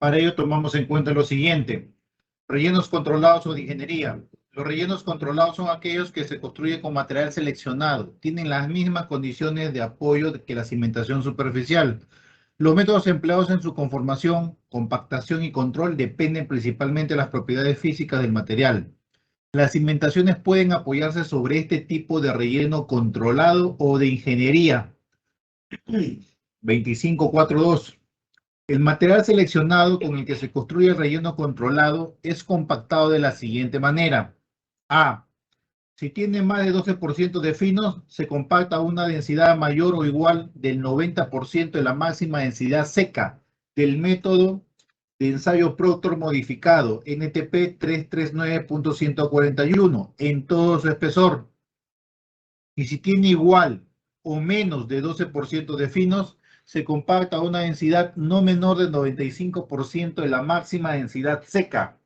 Para ello tomamos en cuenta lo siguiente: rellenos controlados o de ingeniería. Los rellenos controlados son aquellos que se construyen con material seleccionado. Tienen las mismas condiciones de apoyo que la cimentación superficial. Los métodos empleados en su conformación, compactación y control dependen principalmente de las propiedades físicas del material. Las cimentaciones pueden apoyarse sobre este tipo de relleno controlado o de ingeniería. 2542. El material seleccionado con el que se construye el relleno controlado es compactado de la siguiente manera. A. Si tiene más de 12% de finos, se compacta a una densidad mayor o igual del 90% de la máxima densidad seca del método de ensayo Proctor modificado NTP 339.141 en todo su espesor. Y si tiene igual o menos de 12% de finos, se compacta a una densidad no menor del 95% de la máxima densidad seca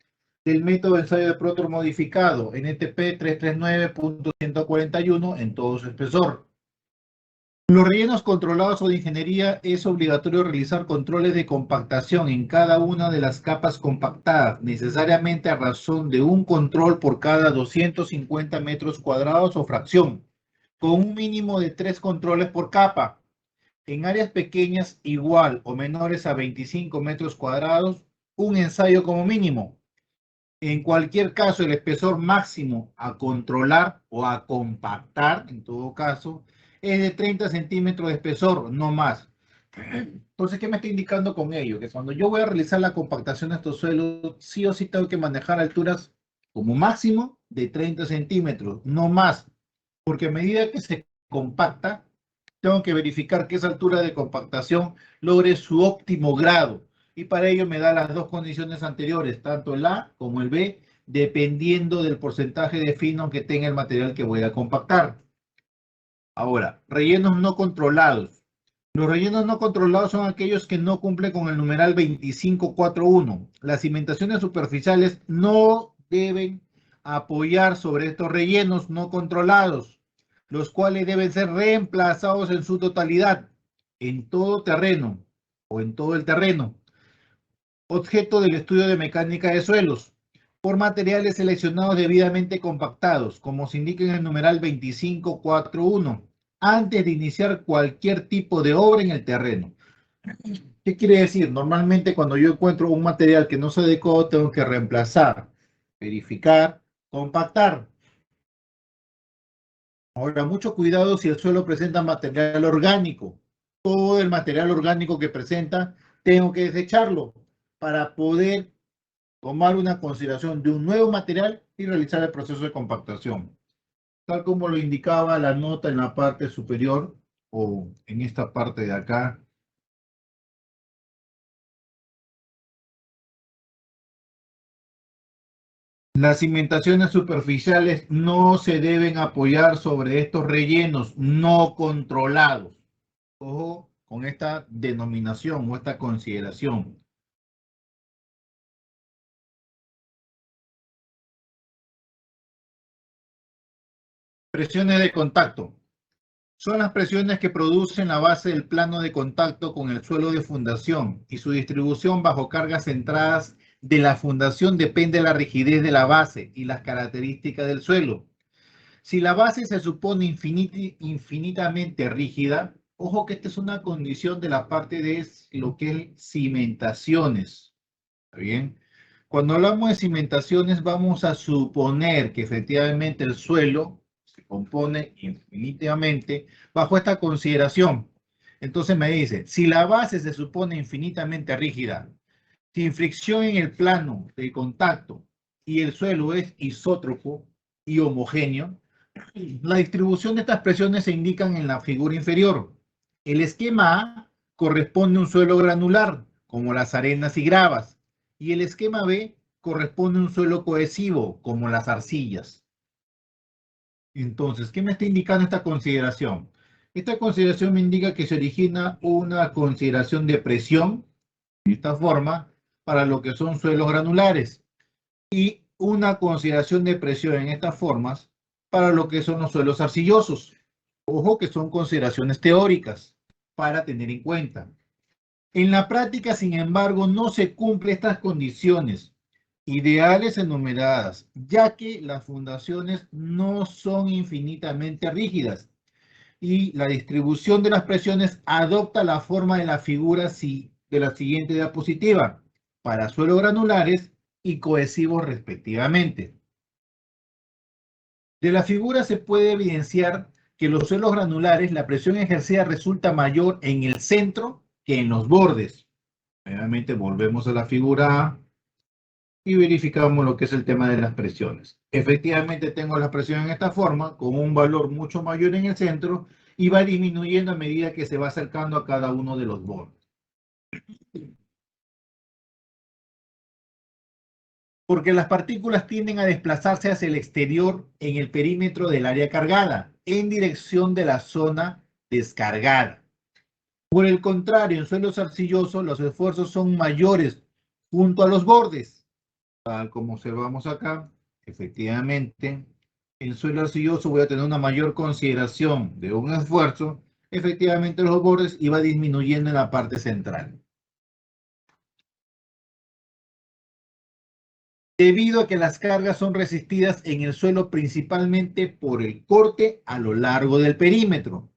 del método de ensayo de Proctor modificado NTP 339.141 en todo su espesor. Los rellenos controlados o de ingeniería es obligatorio realizar controles de compactación en cada una de las capas compactadas, necesariamente a razón de un control por cada 250 metros cuadrados o fracción, con un mínimo de 3 controles por capa. En áreas pequeñas igual o menores a 25 metros cuadrados, un ensayo como mínimo. En cualquier caso, el espesor máximo a controlar o a compactar, en todo caso, es de 30 centímetros de espesor, no más. Entonces, ¿qué me está indicando con ello? Que cuando yo voy a realizar la compactación de estos suelos, sí o sí tengo que manejar alturas como máximo de 30 centímetros, no más. Porque a medida que se compacta, tengo que verificar que esa altura de compactación logre su óptimo grado. Y para ello me da las dos condiciones anteriores, tanto el A como el B, dependiendo del porcentaje de fino que tenga el material que voy a compactar. Ahora, rellenos no controlados. Los rellenos no controlados son aquellos que no cumplen con el numeral 2541. Las cimentaciones superficiales no deben apoyar sobre estos rellenos no controlados, los cuales deben ser reemplazados en su totalidad, en todo terreno o en todo el terreno, objeto del estudio de mecánica de suelos, por materiales seleccionados debidamente compactados, como se indica en el numeral 2541, antes de iniciar cualquier tipo de obra en el terreno. ¿Qué quiere decir? Normalmente cuando yo encuentro un material que no se adecuó, tengo que reemplazar, verificar, compactar. Ahora, mucho cuidado si el suelo presenta material orgánico. Todo el material orgánico que presenta, tengo que desecharlo para poder tomar una consideración de un nuevo material y realizar el proceso de compactación. Tal como lo indicaba la nota en la parte superior o en esta parte de acá. Las cimentaciones superficiales no se deben apoyar sobre estos rellenos no controlados. Ojo con esta denominación o esta consideración. Presiones de contacto. Son las presiones que producen la base del plano de contacto con el suelo de fundación y su distribución bajo cargas centradas de la fundación depende de la rigidez de la base y las características del suelo. Si la base se supone infinitamente rígida, ojo que esta es una condición de la parte de lo que es cimentaciones. ¿Está bien? Cuando hablamos de cimentaciones, vamos a suponer que efectivamente el suelo se compone infinitamente bajo esta consideración. Entonces me dice, si la base se supone infinitamente rígida, sin fricción en el plano de contacto y el suelo es isótropo y homogéneo, la distribución de estas presiones se indican en la figura inferior. El esquema A corresponde a un suelo granular, como las arenas y gravas, y el esquema B corresponde a un suelo cohesivo, como las arcillas. Entonces, ¿qué me está indicando esta consideración? Esta consideración me indica que se origina una consideración de presión, de esta forma, para lo que son suelos granulares, y una consideración de presión en estas formas para lo que son los suelos arcillosos. Ojo que son consideraciones teóricas para tener en cuenta. En la práctica, sin embargo, no se cumplen estas condiciones ideales enumeradas, ya que las fundaciones no son infinitamente rígidas y la distribución de las presiones adopta la forma de la figura de la siguiente diapositiva, para suelos granulares y cohesivos respectivamente. De la figura se puede evidenciar que los suelos granulares, la presión ejercida resulta mayor en el centro que en los bordes. Nuevamente volvemos a la figura A y verificamos lo que es el tema de las presiones. Efectivamente tengo la presión en esta forma, con un valor mucho mayor en el centro, y va disminuyendo a medida que se va acercando a cada uno de los bordes. Porque las partículas tienden a desplazarse hacia el exterior en el perímetro del área cargada, en dirección de la zona descargada. Por el contrario, en suelos arcillosos los esfuerzos son mayores junto a los bordes. Tal como observamos acá, efectivamente, en suelo arcilloso voy a tener una mayor consideración de un esfuerzo, efectivamente los bordes, y va disminuyendo en la parte central. Debido a que las cargas son resistidas en el suelo principalmente por el corte a lo largo del perímetro.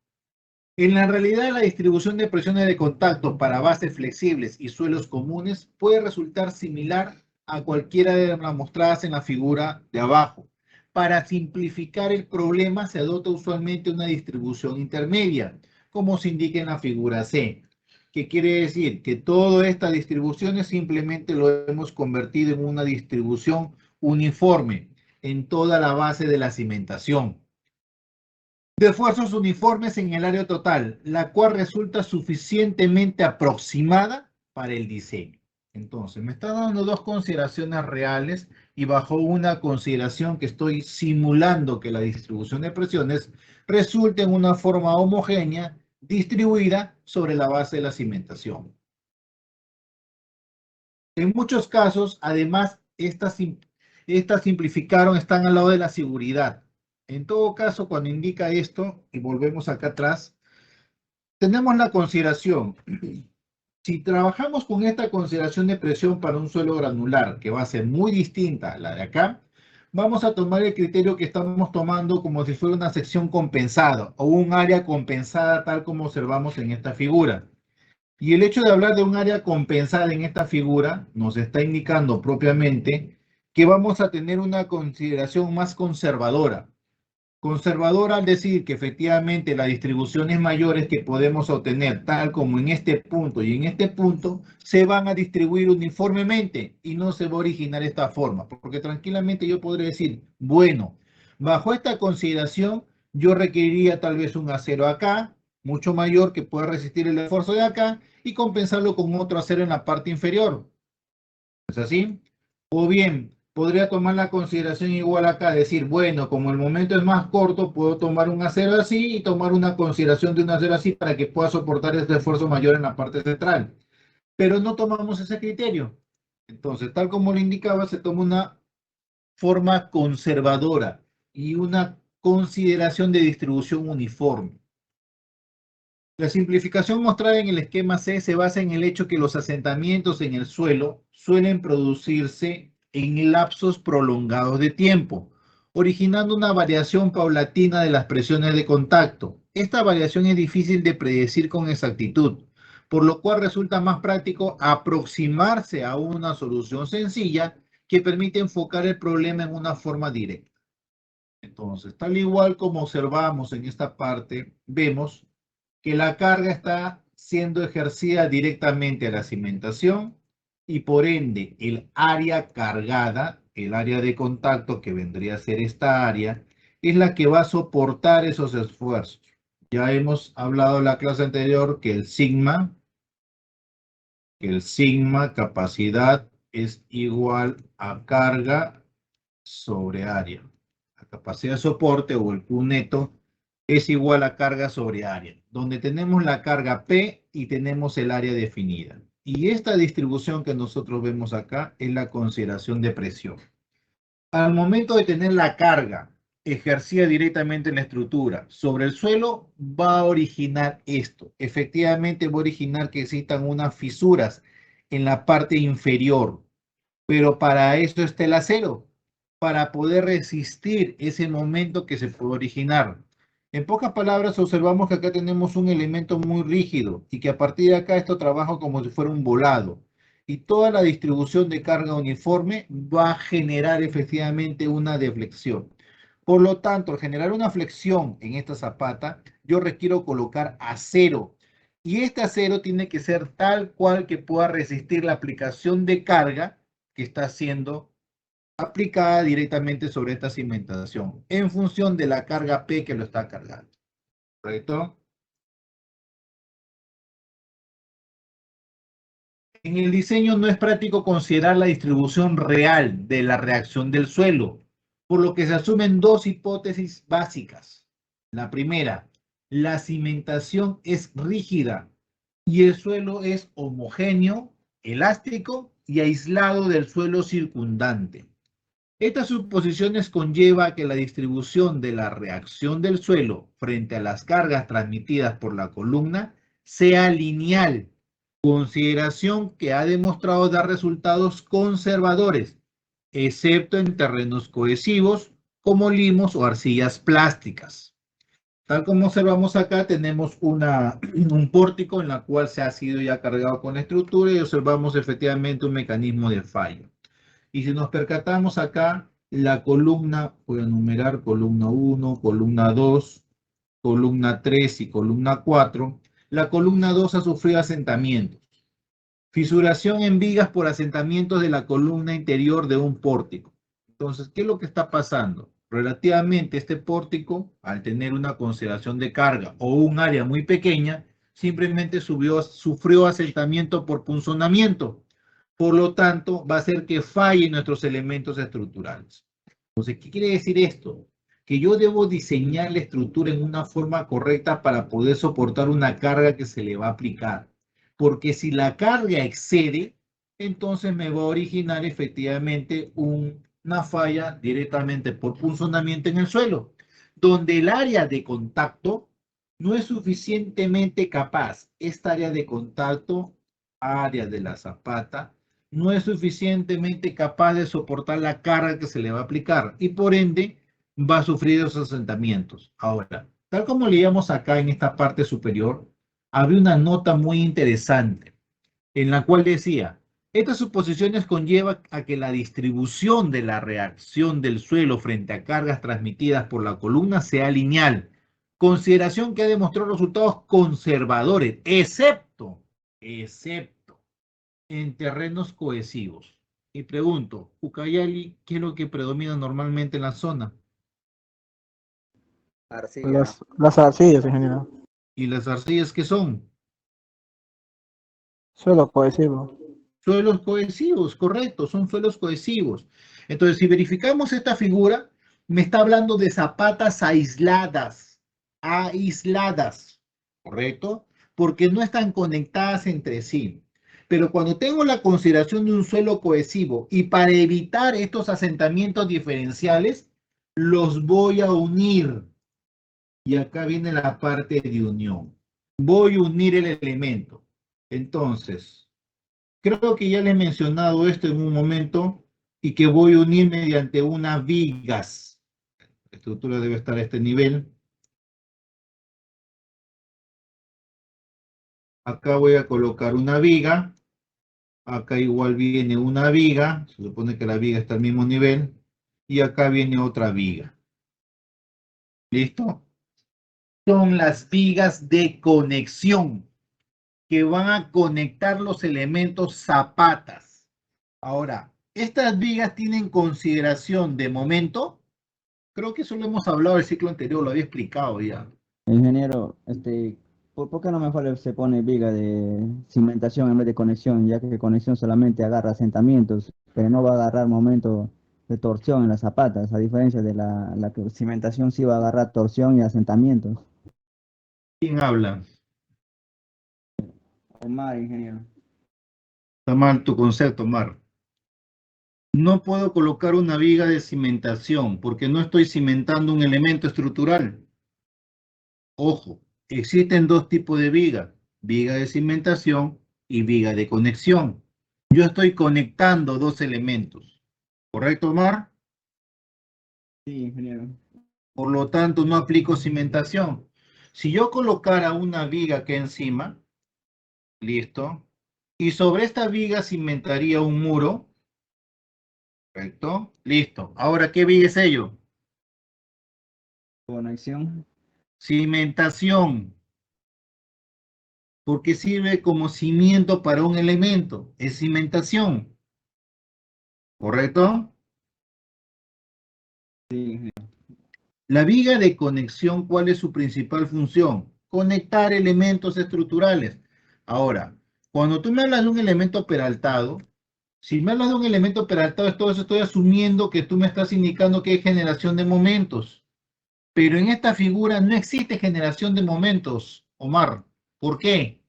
En la realidad, la distribución de presiones de contacto para bases flexibles y suelos comunes puede resultar similar a cualquiera de las mostradas en la figura de abajo. Para simplificar el problema, se adopta usualmente una distribución intermedia, como se indica en la figura C. ¿Qué quiere decir? Que todas estas distribuciones simplemente lo hemos convertido en una distribución uniforme en toda la base de la cimentación. De esfuerzos uniformes en el área total, la cual resulta suficientemente aproximada para el diseño. Entonces, me está dando dos consideraciones reales y bajo una consideración que estoy simulando que la distribución de presiones resulte en una forma homogénea distribuida sobre la base de la cimentación. En muchos casos, además, estas simplificaron, están al lado de la seguridad. En todo caso, cuando indica esto, y volvemos acá atrás, tenemos la consideración. Si trabajamos con esta consideración de presión para un suelo granular, que va a ser muy distinta a la de acá, vamos a tomar el criterio que estamos tomando como si fuera una sección compensada o un área compensada tal como observamos en esta figura. Y el hecho de hablar de un área compensada en esta figura nos está indicando propiamente que vamos a tener una consideración más conservadora. Conservadora al decir que efectivamente las distribuciones mayores que podemos obtener, tal como en este punto y en este punto, se van a distribuir uniformemente y no se va a originar esta forma. Porque tranquilamente yo podría decir, bueno, bajo esta consideración, yo requeriría tal vez un acero acá, mucho mayor que pueda resistir el esfuerzo de acá y compensarlo con otro acero en la parte inferior. ¿Es así? O bien, podría tomar la consideración igual acá, decir, bueno, como el momento es más corto, puedo tomar un acero así y tomar una consideración de un acero así para que pueda soportar este esfuerzo mayor en la parte central. Pero no tomamos ese criterio. Entonces, tal como lo indicaba, se toma una forma conservadora y una consideración de distribución uniforme. La simplificación mostrada en el esquema C se basa en el hecho que los asentamientos en el suelo suelen producirse en lapsos prolongados de tiempo, originando una variación paulatina de las presiones de contacto. Esta variación es difícil de predecir con exactitud, por lo cual resulta más práctico aproximarse a una solución sencilla que permite enfocar el problema en una forma directa. Entonces, tal igual como observamos en esta parte, vemos que la carga está siendo ejercida directamente a la cimentación y por ende el área cargada, el área de contacto que vendría a ser esta área, es la que va a soportar esos esfuerzos. Ya hemos hablado en la clase anterior que el sigma capacidad es igual a carga sobre área. La capacidad de soporte o el Q neto es igual a carga sobre área, donde tenemos la carga P y tenemos el área definida. Y esta distribución que nosotros vemos acá es la consideración de presión. Al momento de tener la carga ejercida directamente en la estructura sobre el suelo, va a originar esto. Efectivamente, va a originar que existan unas fisuras en la parte inferior. Pero para eso está el acero, para poder resistir ese momento que se puede originar. En pocas palabras, observamos que acá tenemos un elemento muy rígido y que a partir de acá esto trabaja como si fuera un volado. Y toda la distribución de carga uniforme va a generar efectivamente una deflexión. Por lo tanto, al generar una flexión en esta zapata, yo requiero colocar acero. Y este acero tiene que ser tal cual que pueda resistir la aplicación de carga que está siendo aplicada directamente sobre esta cimentación en función de la carga P que lo está cargando. ¿Correcto? En el diseño no es práctico considerar la distribución real de la reacción del suelo, por lo que se asumen dos hipótesis básicas. La primera, la cimentación es rígida y el suelo es homogéneo, elástico y aislado del suelo circundante. Estas suposiciones conlleva que la distribución de la reacción del suelo frente a las cargas transmitidas por la columna sea lineal, consideración que ha demostrado dar resultados conservadores, excepto en terrenos cohesivos como limos o arcillas plásticas. Tal como observamos acá, tenemos un pórtico en la cual se ha sido ya cargado con la estructura y observamos efectivamente un mecanismo de fallo. Y si nos percatamos acá, la columna, voy a numerar columna 1, columna 2, columna 3 y columna 4. La columna 2 ha sufrido asentamientos. Fisuración en vigas por asentamientos de la columna interior de un pórtico. Entonces, ¿qué es lo que está pasando? Relativamente este pórtico, al tener una consideración de carga o un área muy pequeña, simplemente sufrió asentamiento por punzonamiento. Por lo tanto, va a hacer que fallen nuestros elementos estructurales. Entonces, ¿qué quiere decir esto? Que yo debo diseñar la estructura en una forma correcta para poder soportar una carga que se le va a aplicar. Porque si la carga excede, entonces me va a originar efectivamente una falla directamente por punzonamiento en el suelo, donde el área de contacto no es suficientemente capaz. Esta área de contacto, área de la zapata, no es suficientemente capaz de soportar la carga que se le va a aplicar y por ende va a sufrir esos asentamientos. Ahora, tal como leíamos acá en esta parte superior, había una nota muy interesante en la cual decía, estas suposiciones conllevan a que la distribución de la reacción del suelo frente a cargas transmitidas por la columna sea lineal, consideración que ha demostrado resultados conservadores, excepto en terrenos cohesivos. Y pregunto, Ucayali, ¿qué es lo que predomina normalmente en la zona? Arcilla. Las arcillas, ingeniero. ¿Y las arcillas qué son? Suelo cohesivo. Suelos cohesivos, correcto, son suelos cohesivos. Entonces, si verificamos esta figura, me está hablando de zapatas aisladas, ¿correcto? Porque no están conectadas entre sí. Pero cuando tengo la consideración de un suelo cohesivo y para evitar estos asentamientos diferenciales, los voy a unir. Y acá viene la parte de unión. Voy a unir el elemento. Entonces, creo que ya le he mencionado esto en un momento y que voy a unir mediante unas vigas. La estructura debe estar a este nivel. Acá voy a colocar una viga. Acá igual viene una viga. Se supone que la viga está al mismo nivel. Y acá viene otra viga. ¿Listo? Son las vigas de conexión que van a conectar los elementos zapatas. Ahora, estas vigas tienen consideración de momento. Creo que eso lo hemos hablado el ciclo anterior, lo había explicado ya. Ingeniero, ¿por qué no mejor se pone viga de cimentación en vez de conexión? Ya que conexión solamente agarra asentamientos, pero no va a agarrar momento de torsión en las zapatas, a diferencia de la que cimentación sí va a agarrar torsión y asentamientos. ¿Quién habla? Omar, ingeniero. Está mal tu concepto, Mar. No puedo colocar una viga de cimentación porque no estoy cimentando un elemento estructural. Ojo, existen dos tipos de viga, viga de cimentación y viga de conexión. Yo estoy conectando dos elementos, ¿correcto, Omar? Sí, ingeniero. Por lo tanto, no aplico cimentación. Si yo colocara una viga aquí encima, listo, y sobre esta viga cimentaría un muro, correcto, listo. Ahora, ¿qué viga es ello? Conexión. Cimentación, porque sirve como cimiento para un elemento, es cimentación, ¿correcto? Sí, ingeniero. La viga de conexión, ¿cuál es su principal función? Conectar elementos estructurales. Ahora, cuando tú me hablas de un elemento peraltado, si me hablas de un elemento peraltado, todo eso estoy asumiendo que tú me estás indicando que hay generación de momentos. Pero en esta figura no existe generación de momentos, Omar. ¿Por qué?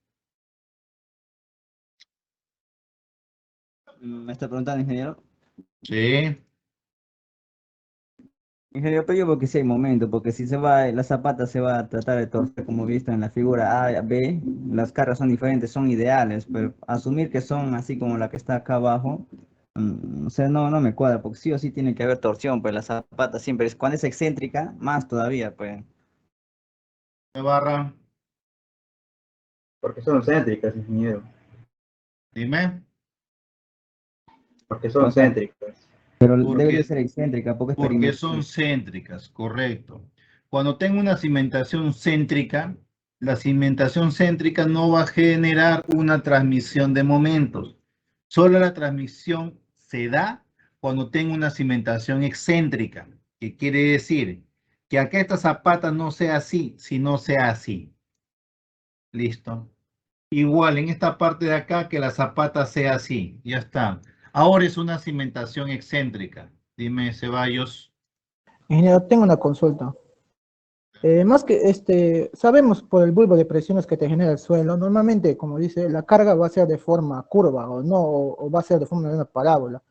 ¿Me está preguntando, ingeniero? Sí, Ingeniero, pero yo creo que sí hay momentos, porque si se va, la zapata se va a tratar de torcer, como visto en la figura A, B, las cargas son diferentes, son ideales, pero asumir que son así como la que está acá abajo, o sea, no me cuadra, porque sí o sí tiene que haber torsión, pues la zapata siempre es, cuando es excéntrica, más todavía, pues. me barra. Porque son céntricas, ingeniero. Dime. Porque son O sea, céntricas. pero debe de Porque, ser excéntrica, porque es porque son perimetral. céntricas, correcto. Cuando tengo una cimentación céntrica, la cimentación céntrica no va a generar una transmisión de momentos. Solo la transmisión se da cuando tengo una cimentación excéntrica, que quiere decir que acá esta zapata no sea así, sino sea así. Listo. Igual en esta parte de acá que la zapata sea así. Ya está. Ahora es una cimentación excéntrica. Dime, Ceballos. Ingeniero, tengo una consulta. Más que sabemos por el bulbo de presiones que te genera el suelo, normalmente, como dice, la carga va a ser de forma curva o no, o va a ser de forma de una parábola.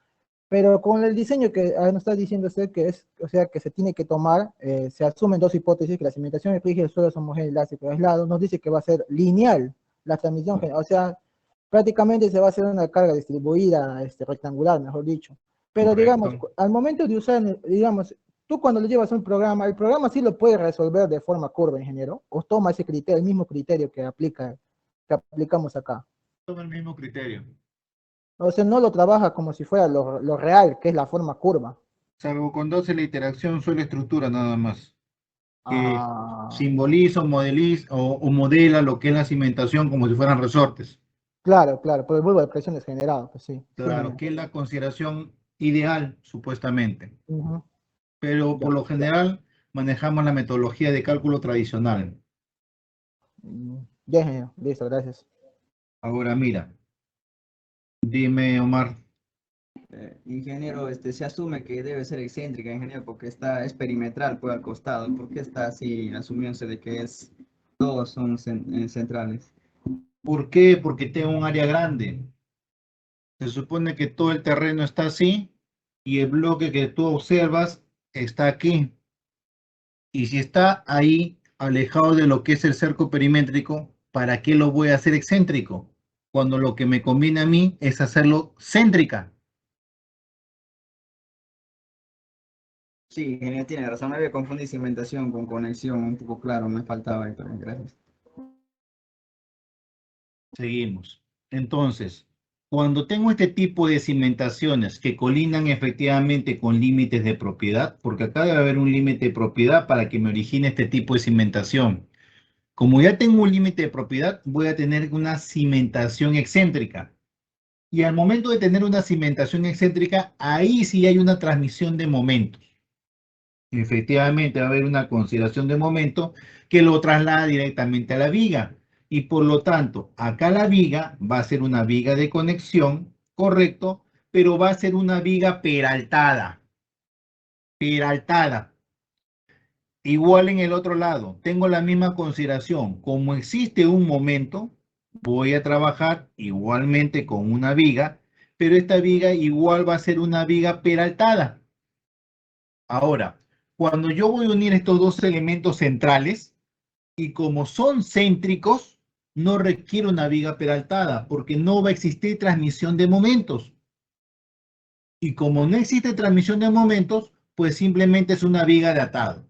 Pero con el diseño que nos está diciendo usted que es, o sea, que se tiene que tomar, se asumen dos hipótesis, que la cimentación rígida y el suelo es homogéneo, elástico, aislado, nos dice que va a ser lineal la transmisión, o sea, prácticamente se va a hacer una carga distribuida, rectangular, mejor dicho. Pero digamos, Correcto. al momento de usar, digamos, tú cuando le llevas un programa, el programa sí lo puede resolver de forma curva, ingeniero, o toma ese criterio, el mismo criterio que aplicamos acá. Toma el mismo criterio. O sea, no lo trabaja como si fuera lo real, que es la forma curva. Salvo cuando hace la interacción suelo-estructura nada más. Que Ah, simboliza o modela lo que es la cimentación como si fueran resortes. claro, claro, por el bulbo de presiones generado, pues sí, sí, Claro, ingeniero. que es la consideración ideal, supuestamente. Ujú, Pero ya, por lo general manejamos la metodología de cálculo tradicional. ya, ingeniero, listo, gracias. Ahora mira, dime, Omar. Ingeniero, se asume que debe ser excéntrica, ingeniero, porque es perimetral, pues al costado. ¿Por qué está así, asumiéndose de que todos son centrales? ¿Por qué? Porque tengo un área grande. Se supone que todo el terreno está así y el bloque que tú observas está aquí. Y si está ahí, alejado de lo que es el cerco perimétrico, ¿para qué lo voy a hacer excéntrico? Cuando lo que me conviene a mí es hacerlo céntrica. Sí, ingeniero, tiene razón. Me había confundido cimentación con conexión, un poco claro, me faltaba ahí, pero gracias. Seguimos. Entonces, cuando tengo este tipo de cimentaciones que colindan efectivamente con límites de propiedad, porque acá debe haber un límite de propiedad para que me origine este tipo de cimentación. Como ya tengo un límite de propiedad, voy a tener una cimentación excéntrica. Y al momento de tener una cimentación excéntrica, ahí sí hay una transmisión de momentos. Efectivamente, va a haber una consideración de momento que lo traslada directamente a la viga. Y por lo tanto, acá la viga va a ser una viga de conexión, correcto, pero va a ser una viga peraltada. Peraltada. Igual en el otro lado, tengo la misma consideración. Como existe un momento, voy a trabajar igualmente con una viga, pero esta viga igual va a ser una viga peraltada. Ahora, cuando yo voy a unir estos dos elementos centrales, y como son céntricos, no requiere una viga peraltada, porque no va a existir transmisión de momentos. Y como no existe transmisión de momentos, pues simplemente es una viga de atado.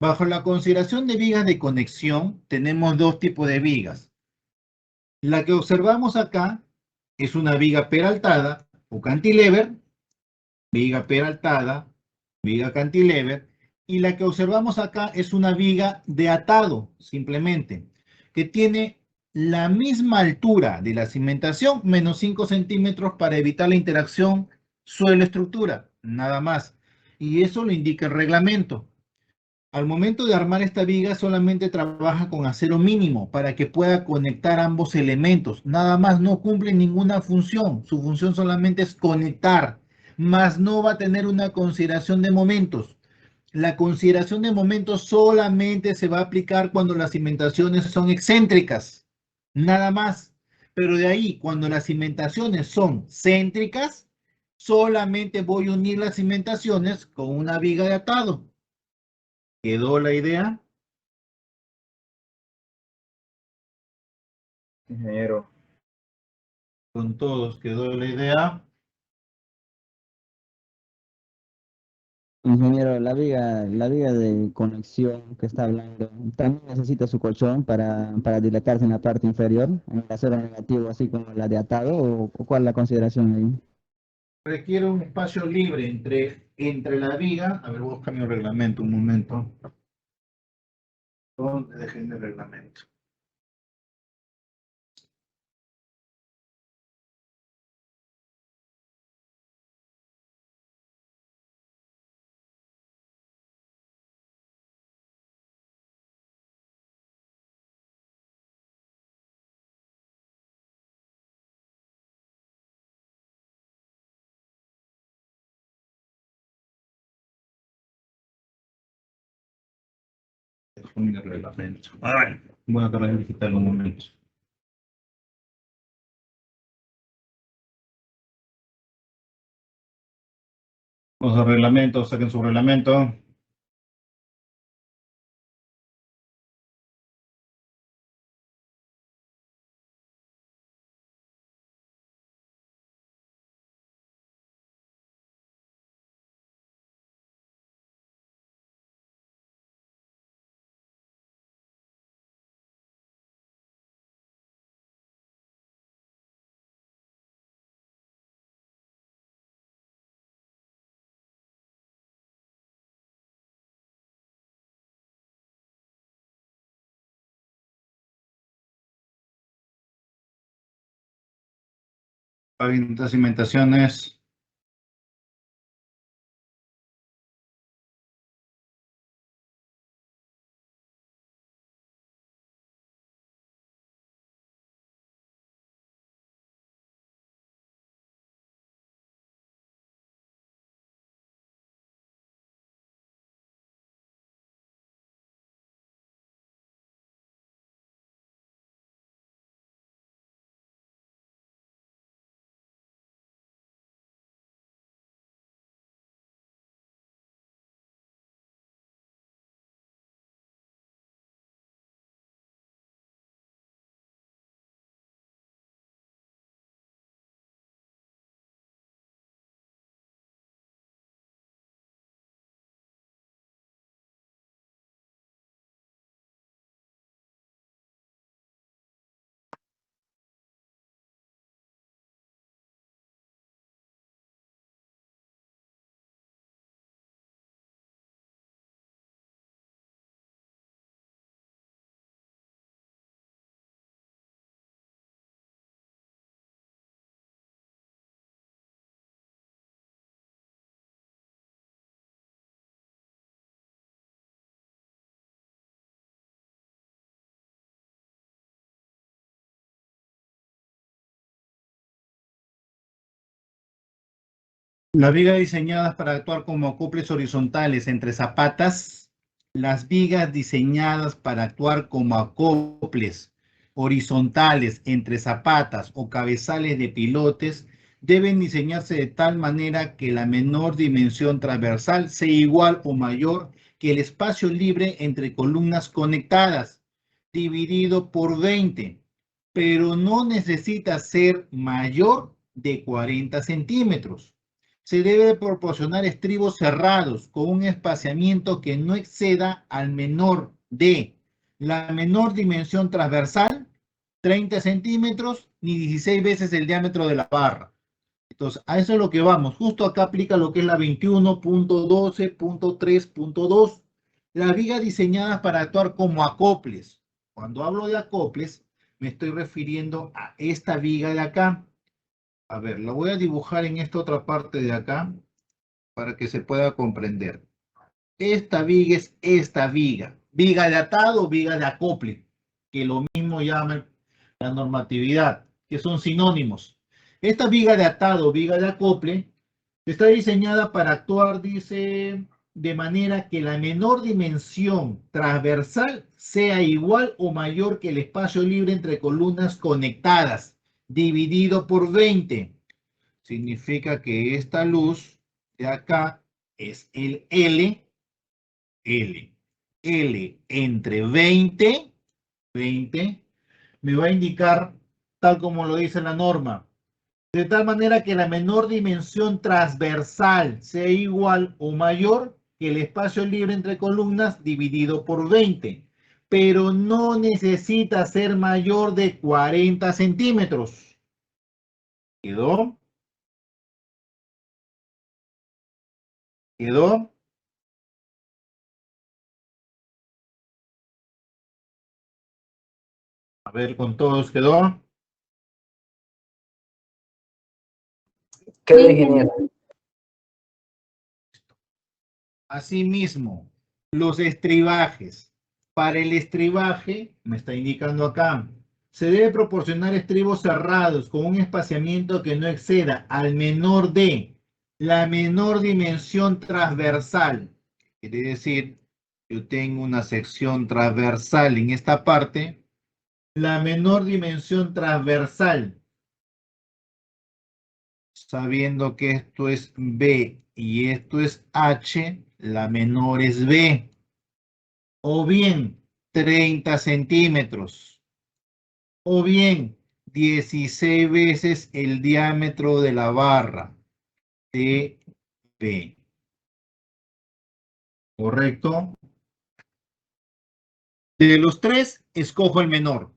Bajo la consideración de vigas de conexión, tenemos dos tipos de vigas. La que observamos acá es una viga peraltada o cantilever, viga peraltada, viga cantilever, y la que observamos acá es una viga de atado, simplemente, que tiene la misma altura de la cimentación, menos 5 centímetros para evitar la interacción suelo-estructura, nada más. Y eso lo indica el reglamento. Al momento de armar esta viga solamente trabaja con acero mínimo para que pueda conectar ambos elementos. Nada más, no cumple ninguna función. Su función solamente es conectar, más no va a tener una consideración de momentos. La consideración de momentos solamente se va a aplicar cuando las cimentaciones son excéntricas. Nada más. Pero de ahí, cuando las cimentaciones son céntricas, solamente voy a unir las cimentaciones con una viga de atado. ¿Quedó la idea? Ingeniero. Con todos quedó la idea. Ingeniero, la viga de conexión que está hablando, también necesita su colchón para dilatarse en la parte inferior, en el acero negativo, así como la de atado, o cuál es la consideración ahí. Requiere un espacio libre entre la viga. A ver, voy a buscar mi reglamento un momento. ¿Dónde dejé mi reglamento? Dejo mi reglamento. A ver, voy a cargar digital un momento. Los reglamentos, saquen su reglamento. Pavimentos, cimentaciones. Las vigas diseñadas para actuar como acoples horizontales entre zapatas. Las vigas diseñadas para actuar como acoples horizontales entre zapatas o cabezales de pilotes deben diseñarse de tal manera que la menor dimensión transversal sea igual o mayor que el espacio libre entre columnas conectadas, dividido por 20, pero no necesita ser mayor de 40 centímetros. Se debe proporcionar estribos cerrados con un espaciamiento que no exceda al menor de la menor dimensión transversal, 30 centímetros, ni 16 veces el diámetro de la barra. Entonces, a eso es lo que vamos. Justo acá aplica lo que es la 21.12.3.2. Las vigas diseñadas para actuar como acoples. Cuando hablo de acoples, me estoy refiriendo a esta viga de acá. A ver, la voy a dibujar en esta otra parte de acá para que se pueda comprender. Esta viga es esta viga. Viga de atado o viga de acople, que lo mismo llama la normatividad, que son sinónimos. Esta viga de atado o viga de acople está diseñada para actuar, dice, de manera que la menor dimensión transversal sea igual o mayor que el espacio libre entre columnas conectadas, dividido por 20. Significa que esta luz de acá es el L entre 20 me va a indicar, tal como lo dice la norma, de tal manera que la menor dimensión transversal sea igual o mayor que el espacio libre entre columnas dividido por 20, pero no necesita ser mayor de 40 centímetros. ¿Quedó? ¿Quedó? A ver, con todos quedó. Quedó, ingeniero. Asimismo, los estribajes. Para el estribaje, me está indicando acá, se debe proporcionar estribos cerrados con un espaciamiento que no exceda al menor de la menor dimensión transversal. Quiere decir, yo tengo una sección transversal en esta parte, la menor dimensión transversal, sabiendo que esto es B y esto es H, la menor es B. O bien 30 centímetros. O bien 16 veces el diámetro de la barra de B. ¿Correcto? De los tres, escojo el menor.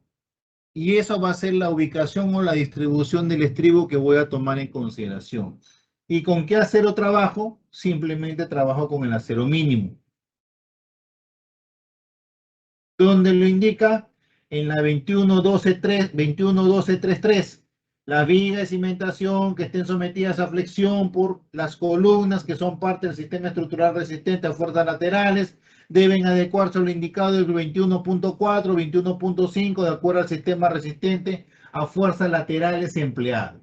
Y eso va a ser la ubicación o la distribución del estribo que voy a tomar en consideración. ¿Y con qué acero trabajo? Simplemente trabajo con el acero mínimo. ¿Dónde lo indica? En la 21.12.3.3. Las vigas de cimentación que estén sometidas a flexión por las columnas que son parte del sistema estructural resistente a fuerzas laterales deben adecuarse a lo indicado del 21.4, 21.5 de acuerdo al sistema resistente a fuerzas laterales empleado.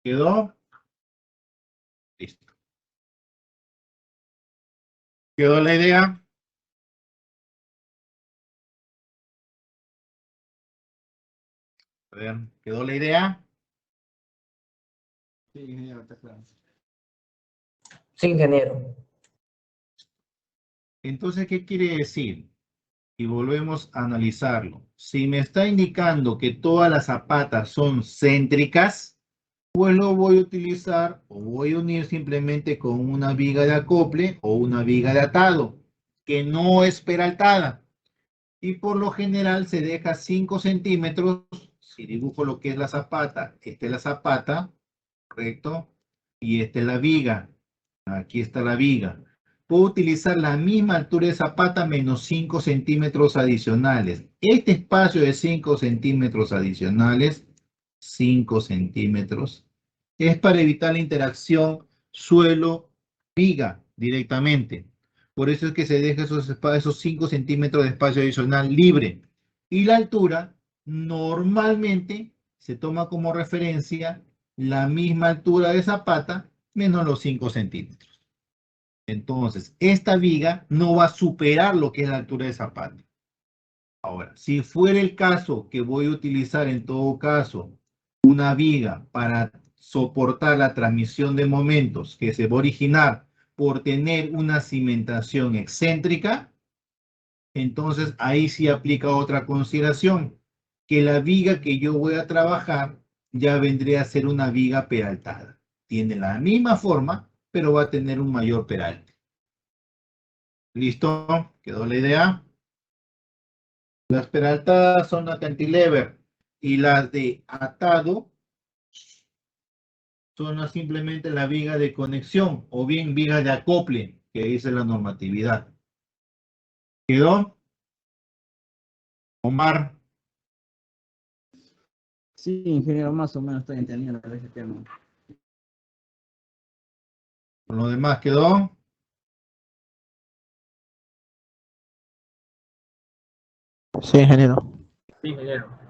¿Quedó? Listo. ¿Quedó la idea? A ver, ¿quedó la idea? Sí, ingeniero, está claro. Sí, ingeniero. Entonces, ¿qué quiere decir? Y volvemos a analizarlo. Si me está indicando que todas las zapatas son céntricas, pues lo voy a utilizar o voy a unir simplemente con una viga de acople o una viga de atado, que no es peraltada. Y por lo general se deja 5 centímetros. Si dibujo lo que es la zapata, esta es la zapata, ¿correcto? Y esta es la viga. Aquí está la viga. Puedo utilizar la misma altura de zapata menos 5 centímetros adicionales. Este espacio de 5 centímetros adicionales, 5 centímetros, es para evitar la interacción suelo-viga directamente. Por eso es que se deja esos 5 centímetros de espacio adicional libre. Y la altura normalmente se toma como referencia la misma altura de zapata menos los 5 centímetros. Entonces, esta viga no va a superar lo que es la altura de zapata. Ahora, si fuera el caso que voy a utilizar en todo caso una viga para soportar la transmisión de momentos que se va a originar por tener una cimentación excéntrica, entonces ahí sí aplica otra consideración, que la viga que yo voy a trabajar ya vendría a ser una viga peraltada. Tiene la misma forma, pero va a tener un mayor peralte. ¿Listo? ¿Quedó la idea? Las peraltadas son la cantilever y las de atado son simplemente la viga de conexión o bien viga de acople, que dice la normatividad. ¿Quedó? Omar, Sí, ingeniero, más o menos estoy entendiendo ese tema. por lo demás quedó. Sí, ingeniero. Sí, ingeniero.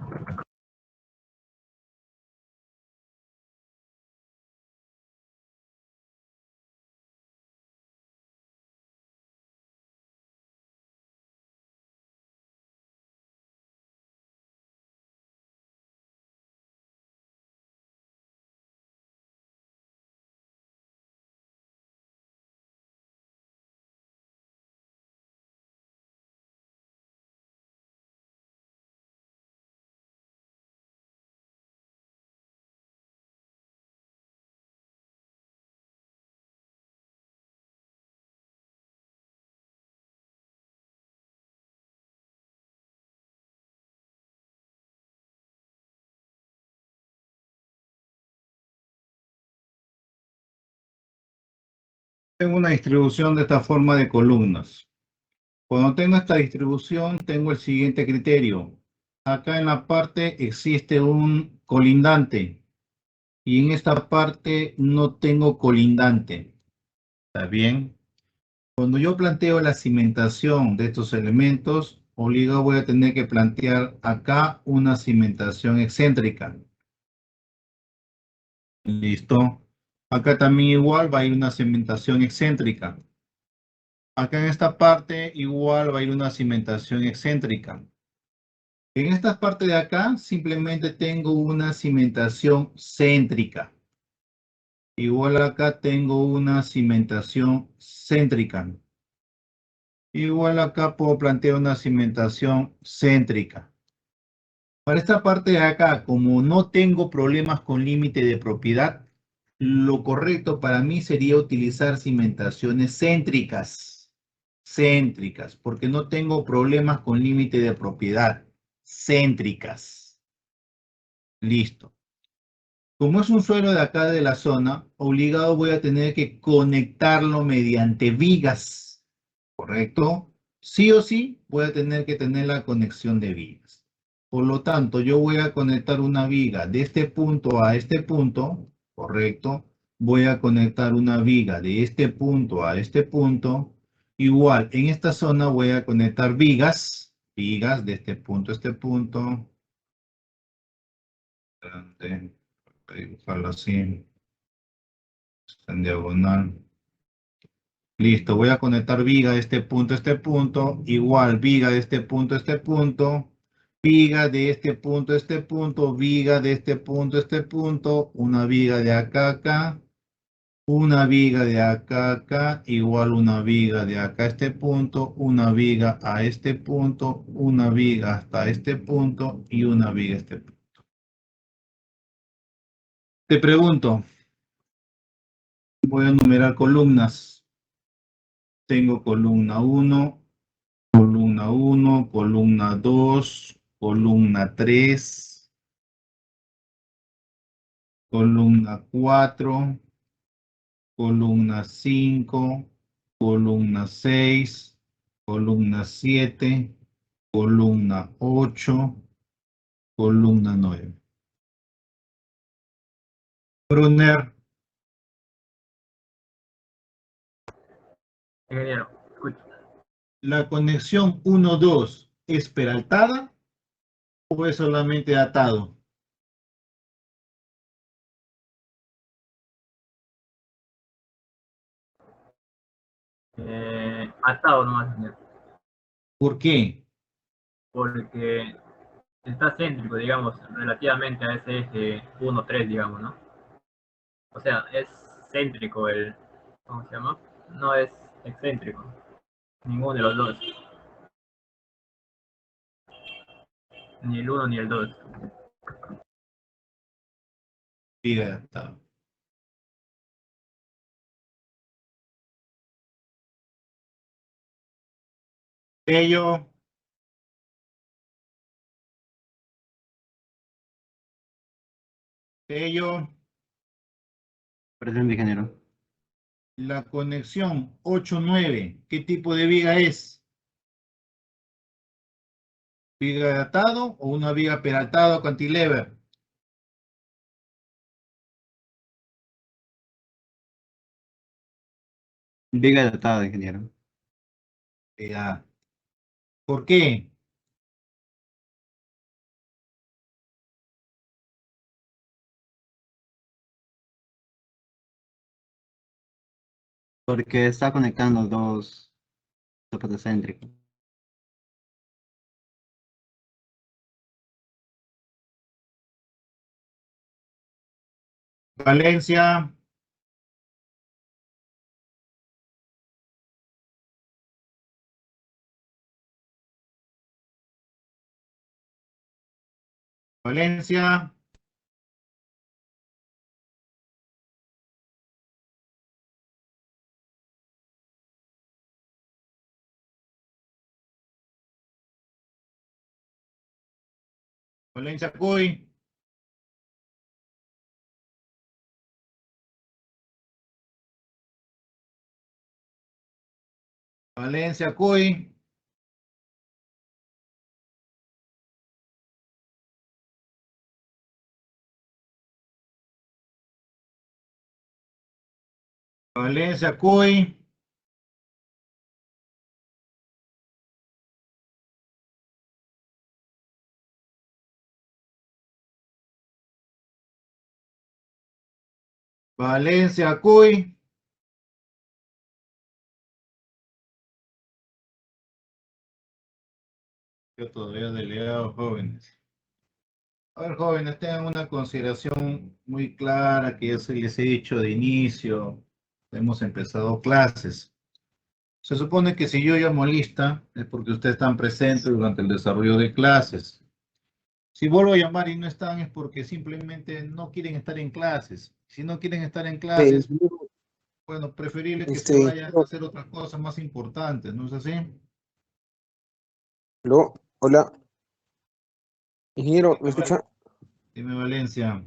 Tengo una distribución de esta forma de columnas. Cuando tengo esta distribución, tengo el siguiente criterio. Acá en la parte existe un colindante y en esta parte no tengo colindante. ¿Está bien? Cuando yo planteo la cimentación de estos elementos, obligado voy a tener que plantear acá una cimentación excéntrica. ¿Listo? Acá también igual va a ir una cimentación excéntrica. Acá en esta parte igual va a ir una cimentación excéntrica. En esta parte de acá simplemente tengo una cimentación céntrica. Igual acá tengo una cimentación céntrica. Igual acá puedo plantear una cimentación céntrica. Para esta parte de acá, como no tengo problemas con límite de propiedad, lo correcto para mí sería utilizar cimentaciones céntricas. Céntricas, porque no tengo problemas con límite de propiedad. Céntricas. Listo. Como es un suelo de acá de la zona, obligado voy a tener que conectarlo mediante vigas. ¿Correcto? Sí o sí voy a tener que tener la conexión de vigas. Por lo tanto, yo voy a conectar una viga de este punto a este punto, ¿correcto? Voy a conectar una viga de este punto a este punto. Igual, en esta zona voy a conectar vigas de este punto a este punto. Voy a dibujarlo así, en diagonal. Listo, voy a conectar viga de este punto a este punto, igual viga de este punto a este punto, viga de este punto a este punto, viga de este punto a este punto, una viga de acá a acá, una viga de acá a acá, igual una viga de acá a este punto, una viga a este punto, una viga hasta este punto y una viga a este punto. Te pregunto, voy a numerar columnas. Tengo columna 1. Columna 1, columna 2, columna 3, columna 4, columna 5, columna 6, columna 7, columna 8, columna 9. Brunner, Ingeniero, escucho. ¿la conexión 1-2 es peraltada o es solamente atado? Atado nomás, ingeniero. ¿Por qué? Porque está céntrico, digamos, relativamente a ese eje 1-3, digamos, ¿no? O sea, es céntrico el, ¿cómo se llama? No es excéntrico, ninguno de los dos, ni el uno ni el dos. Viga de atado. Ello, ello, Presente, ingeniero. la conexión 8-9, ¿qué tipo de viga es? ¿Viga de atado o una viga peraltada o cantilever? Viga de atado, ingeniero. Ya. ¿Por qué? Porque está conectando dos soportes céntricos. Valencia, Valencia, Valencia, Cuy, Valencia, Cuy, Valencia, Cuy, Valencia, Cuy. Yo todavía delegado, jóvenes. A ver, jóvenes, tengan una consideración muy clara que ya se les he dicho de inicio. Hemos empezado clases. Se supone que si yo llamo lista es porque ustedes están presentes durante el desarrollo de clases. Si vuelvo a llamar y no están es porque simplemente no quieren estar en clases. Si no quieren estar en clases, bueno, preferible que se vayan a hacer otras cosas más importantes, ¿no es así? Aló, hola, ingeniero, ¿me escucha? Dime, Valencia.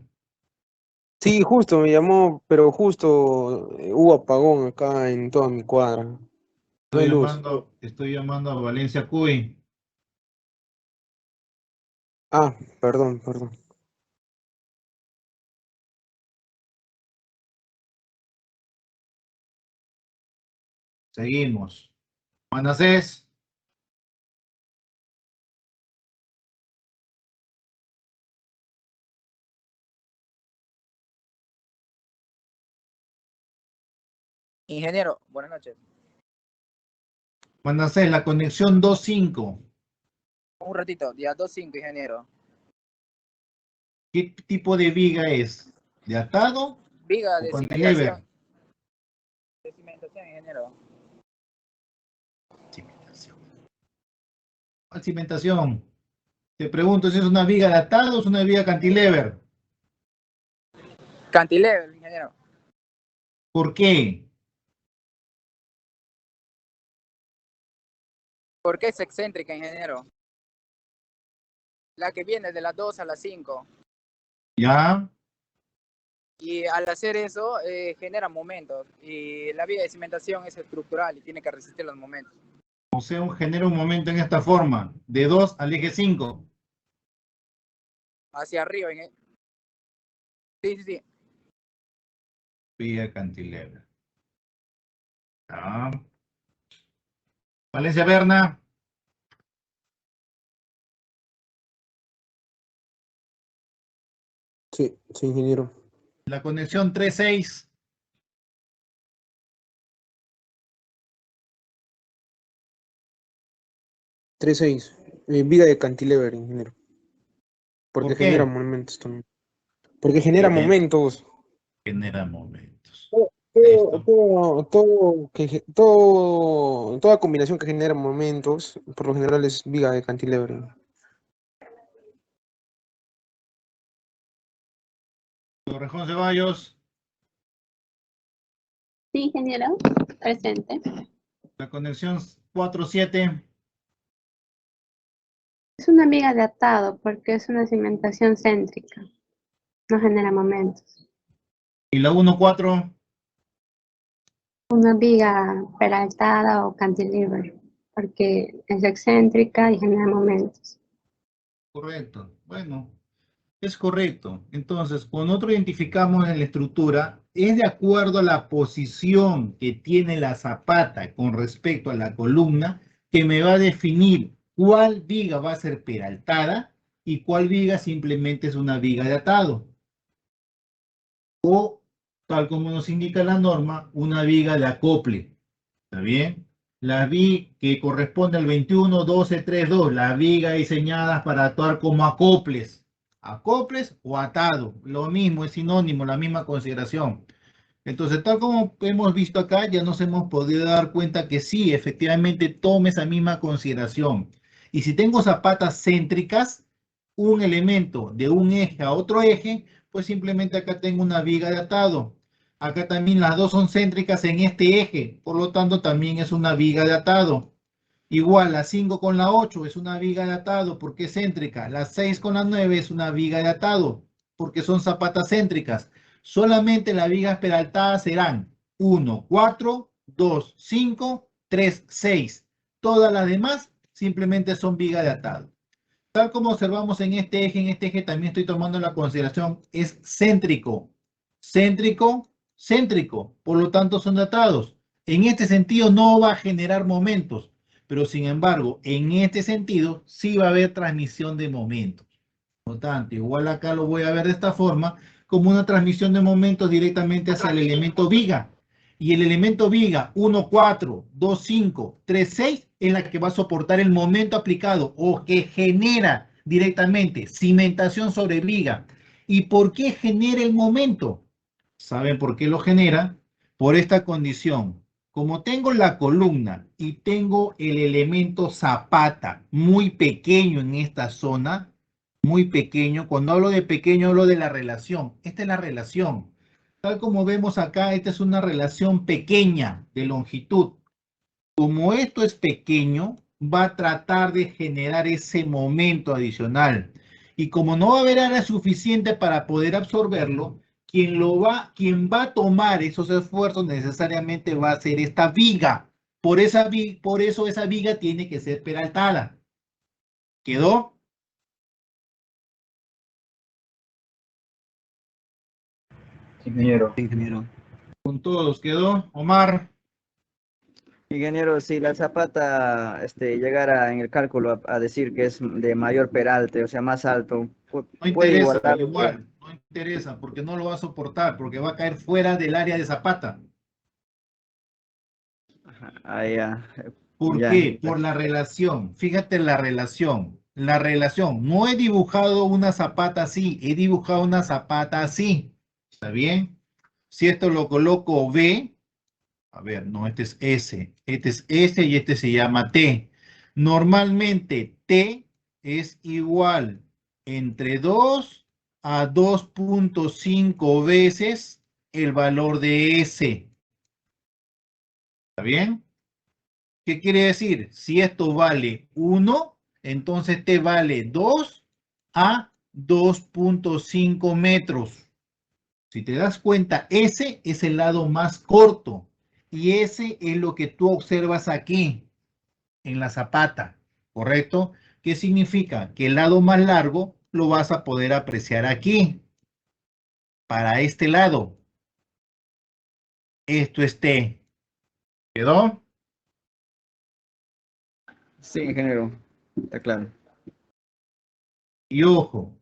Sí, justo me llamó, pero justo hubo apagón acá en toda mi cuadra. No hay luz. Estoy llamando a Valencia Cuy. Ah, perdón, perdón. Seguimos. Manasés. Ingeniero, buenas noches. Manasés, la conexión 2.5. Un ratito, día 2-5, ingeniero. ¿Qué tipo de viga es? ¿De atado Viga o de cantilever? cimentación, ingeniero. Cimentación. ¿Cuál cimentación? Te pregunto si es una viga de atado o es una viga cantilever. Cantilever, ingeniero. ¿Por qué? ¿Por qué es excéntrica, ingeniero? La que viene de las 2 a las 5. ¿Ya? Y al hacer eso, genera momentos. Y la viga de cimentación es estructural y tiene que resistir los momentos. O sea, genera un momento en esta forma, de 2 al eje 5. Hacia arriba, sí. Viga cantilever. ¿Ya? Valencia Berna. Sí, sí, ingeniero. La conexión 3.6. 3-6. Viga de cantilever, ingeniero. Porque ¿Por qué? genera momentos también. Porque genera momentos. Genera momentos. Toda combinación que genera momentos, por lo general es viga de cantilever. Torrejón Ceballos, Sí, ingeniero, presente. la conexión 4-7. Es una viga de atado porque es una cimentación céntrica, no genera momentos. Y la 1-4. Una viga peraltada o cantilever porque es excéntrica y genera momentos. Correcto. Bueno, es correcto. Entonces, cuando nosotros identificamos en la estructura, es de acuerdo a la posición que tiene la zapata con respecto a la columna, que me va a definir cuál viga va a ser peraltada y cuál viga simplemente es una viga de atado. O, tal como nos indica la norma, una viga de acople. ¿Está bien? La viga que corresponde al 21-12-3-2, la viga diseñadas para actuar como acoples. Acoples o atado, lo mismo, es sinónimo, la misma consideración. Entonces, tal como hemos visto acá, ya nos hemos podido dar cuenta que sí, efectivamente toma esa misma consideración. Y si tengo zapatas céntricas, un elemento de un eje a otro eje, pues simplemente acá tengo una viga de atado. Acá también las dos son céntricas en este eje, por lo tanto también es una viga de atado. Igual, la 5 con la 8 es una viga de atado porque es céntrica. La 6 con la 9 es una viga de atado porque son zapatas céntricas. Solamente las vigas peraltadas serán 1, 4, 2, 5, 3, 6. Todas las demás simplemente son viga de atado. Tal como observamos en este eje también estoy tomando la consideración, es céntrico. Céntrico, céntrico. Por lo tanto, son atados. En este sentido no va a generar momentos, pero sin embargo, en este sentido sí va a haber transmisión de momentos. Por lo tanto, igual acá lo voy a ver de esta forma, como una transmisión de momentos directamente hacia el elemento viga. Y el elemento viga 1, 4, 2, 5, 3, 6 es la que va a soportar el momento aplicado o que genera directamente cimentación sobre viga. ¿Y por qué genera el momento? ¿Saben por qué lo genera? Por esta condición. Como tengo la columna y tengo el elemento zapata muy pequeño en esta zona, muy pequeño. Cuando hablo de pequeño, hablo de la relación. Esta es la relación. Tal como vemos acá, esta es una relación pequeña de longitud. Como esto es pequeño, va a tratar de generar ese momento adicional. Y como no va a haber área suficiente para poder absorberlo, quien va a tomar esos esfuerzos necesariamente va a ser esta viga. Por eso esa viga tiene que ser peraltada. ¿Quedó? Ingeniero. Ingeniero. Con todos, ¿quedó? Omar. Ingeniero, si la zapata llegara en el cálculo a decir que es de mayor peralte, o sea, más alto, No puede interesa, igualar. igual, no interesa, porque no lo va a soportar, porque va a caer fuera del área de zapata. Ah, ya. ¿Por Ya. qué? Por la relación. Fíjate la relación. La relación. No he dibujado una zapata así, he dibujado una zapata así. ¿Está bien? Si esto lo coloco B, a ver, no, este es S y este se llama T. Normalmente T es igual entre 2 a 2.5 veces el valor de S. ¿Está bien? ¿Qué quiere decir? Si esto vale 1, entonces T vale 2 a 2.5 metros. Si te das cuenta, ese es el lado más corto y ese es lo que tú observas aquí en la zapata, ¿correcto? ¿Qué significa? Que el lado más largo lo vas a poder apreciar aquí. Para este lado, esto es T. ¿Quedó? Sí, ingeniero, está claro. Y ojo,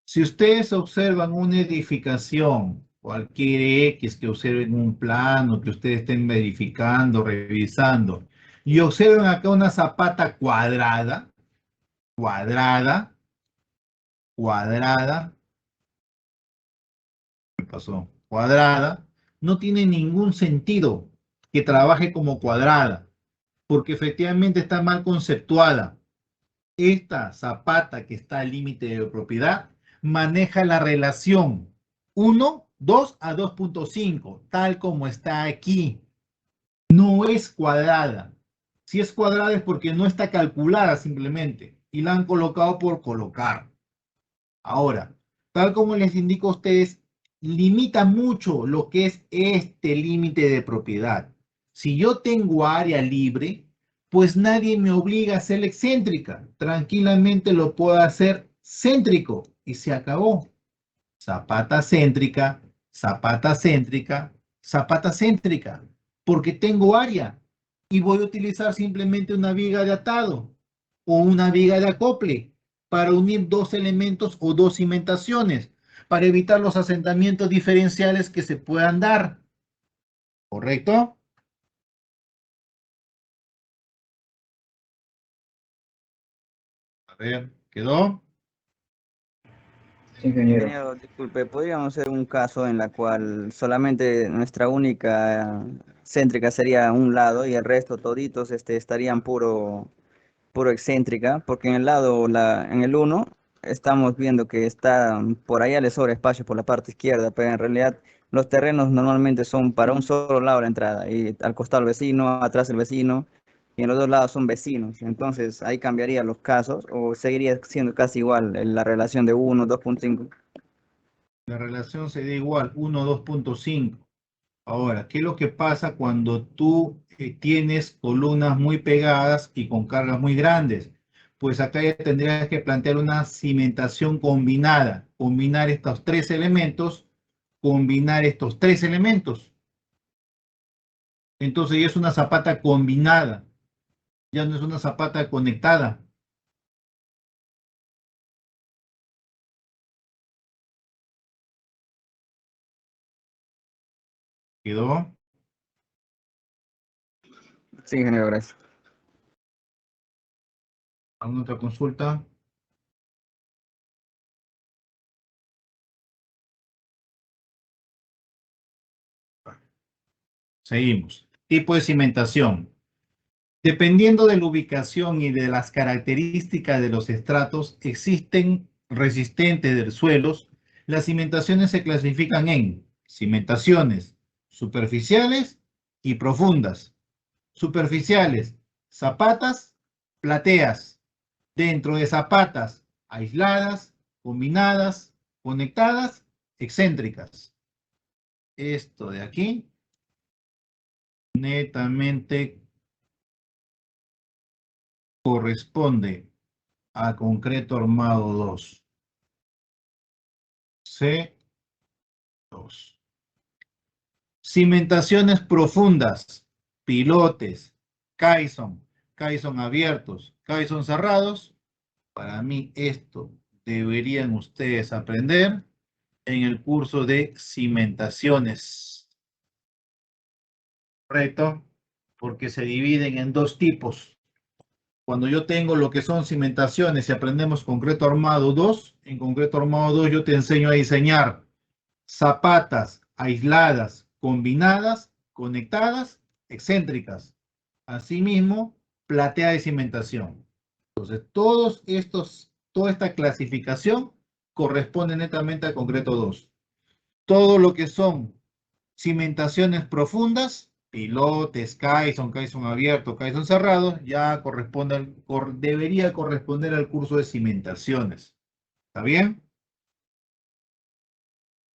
si ustedes observan una edificación, cualquier X que observen un plano, que ustedes estén verificando, revisando, y observen acá una zapata cuadrada, cuadrada, ¿qué pasó? Cuadrada, no tiene ningún sentido que trabaje como cuadrada, porque efectivamente está mal conceptuada. Esta zapata que está al límite de propiedad maneja la relación 1, 2 a 2.5, tal como está aquí. No es cuadrada. Si es cuadrada es porque no está calculada simplemente y la han colocado por colocar. Ahora, tal como les indico a ustedes, limita mucho lo que es este límite de propiedad. Si yo tengo área libre, pues nadie me obliga a ser excéntrica. Tranquilamente lo puedo hacer céntrico y se acabó. Zapata céntrica, zapata céntrica, zapata céntrica, porque tengo área y voy a utilizar simplemente una viga de atado o una viga de acople para unir dos elementos o dos cimentaciones, para evitar los asentamientos diferenciales que se puedan dar. ¿Correcto? A ver, ¿quedó? Sí, ingeniero, disculpe, ¿podríamos hacer un caso en la cual solamente nuestra única céntrica sería un lado y el resto toditos estarían puro excéntrica? Porque en el lado, en el uno estamos viendo que está por allá le sobra espacio por la parte izquierda, pero en realidad los terrenos normalmente son para un solo lado la entrada, y al costado el vecino, atrás el vecino, y en los dos lados son vecinos. Entonces ahí cambiaría los casos, o seguiría siendo casi igual la relación de 1, 2.5. La relación sería igual, 1, 2.5. Ahora, ¿qué es lo que pasa cuando tú tienes columnas muy pegadas y con cargas muy grandes? Pues acá ya tendrías que plantear una cimentación combinada, combinar estos tres elementos, combinar estos tres elementos. Entonces ya es una zapata combinada, ya no es una zapata conectada. ¿Quedó? Sí, ingeniero, gracias. ¿Alguna otra consulta? Seguimos. Tipo de cimentación. Dependiendo de la ubicación y de las características de los estratos existen resistentes de suelos, las cimentaciones se clasifican en cimentaciones superficiales y profundas. Superficiales, zapatas, plateas. Dentro de zapatas, aisladas, combinadas, conectadas, excéntricas. Esto de aquí, netamente corresponde a concreto armado 2. C2. Cimentaciones profundas, pilotes, caisson abiertos, caisson cerrados. Para mí esto deberían ustedes aprender en el curso de cimentaciones. ¿Correcto? Porque se dividen en dos tipos. Cuando yo tengo lo que son cimentaciones y aprendemos concreto armado 2, en concreto armado 2 yo te enseño a diseñar zapatas aisladas, combinadas, conectadas, excéntricas. Asimismo, platea de cimentación. Entonces, toda esta clasificación corresponde netamente al concreto 2. Todo lo que son cimentaciones profundas, pilotes, caisson abierto, caisson cerrado, ya debería corresponder al curso de cimentaciones. ¿Está bien?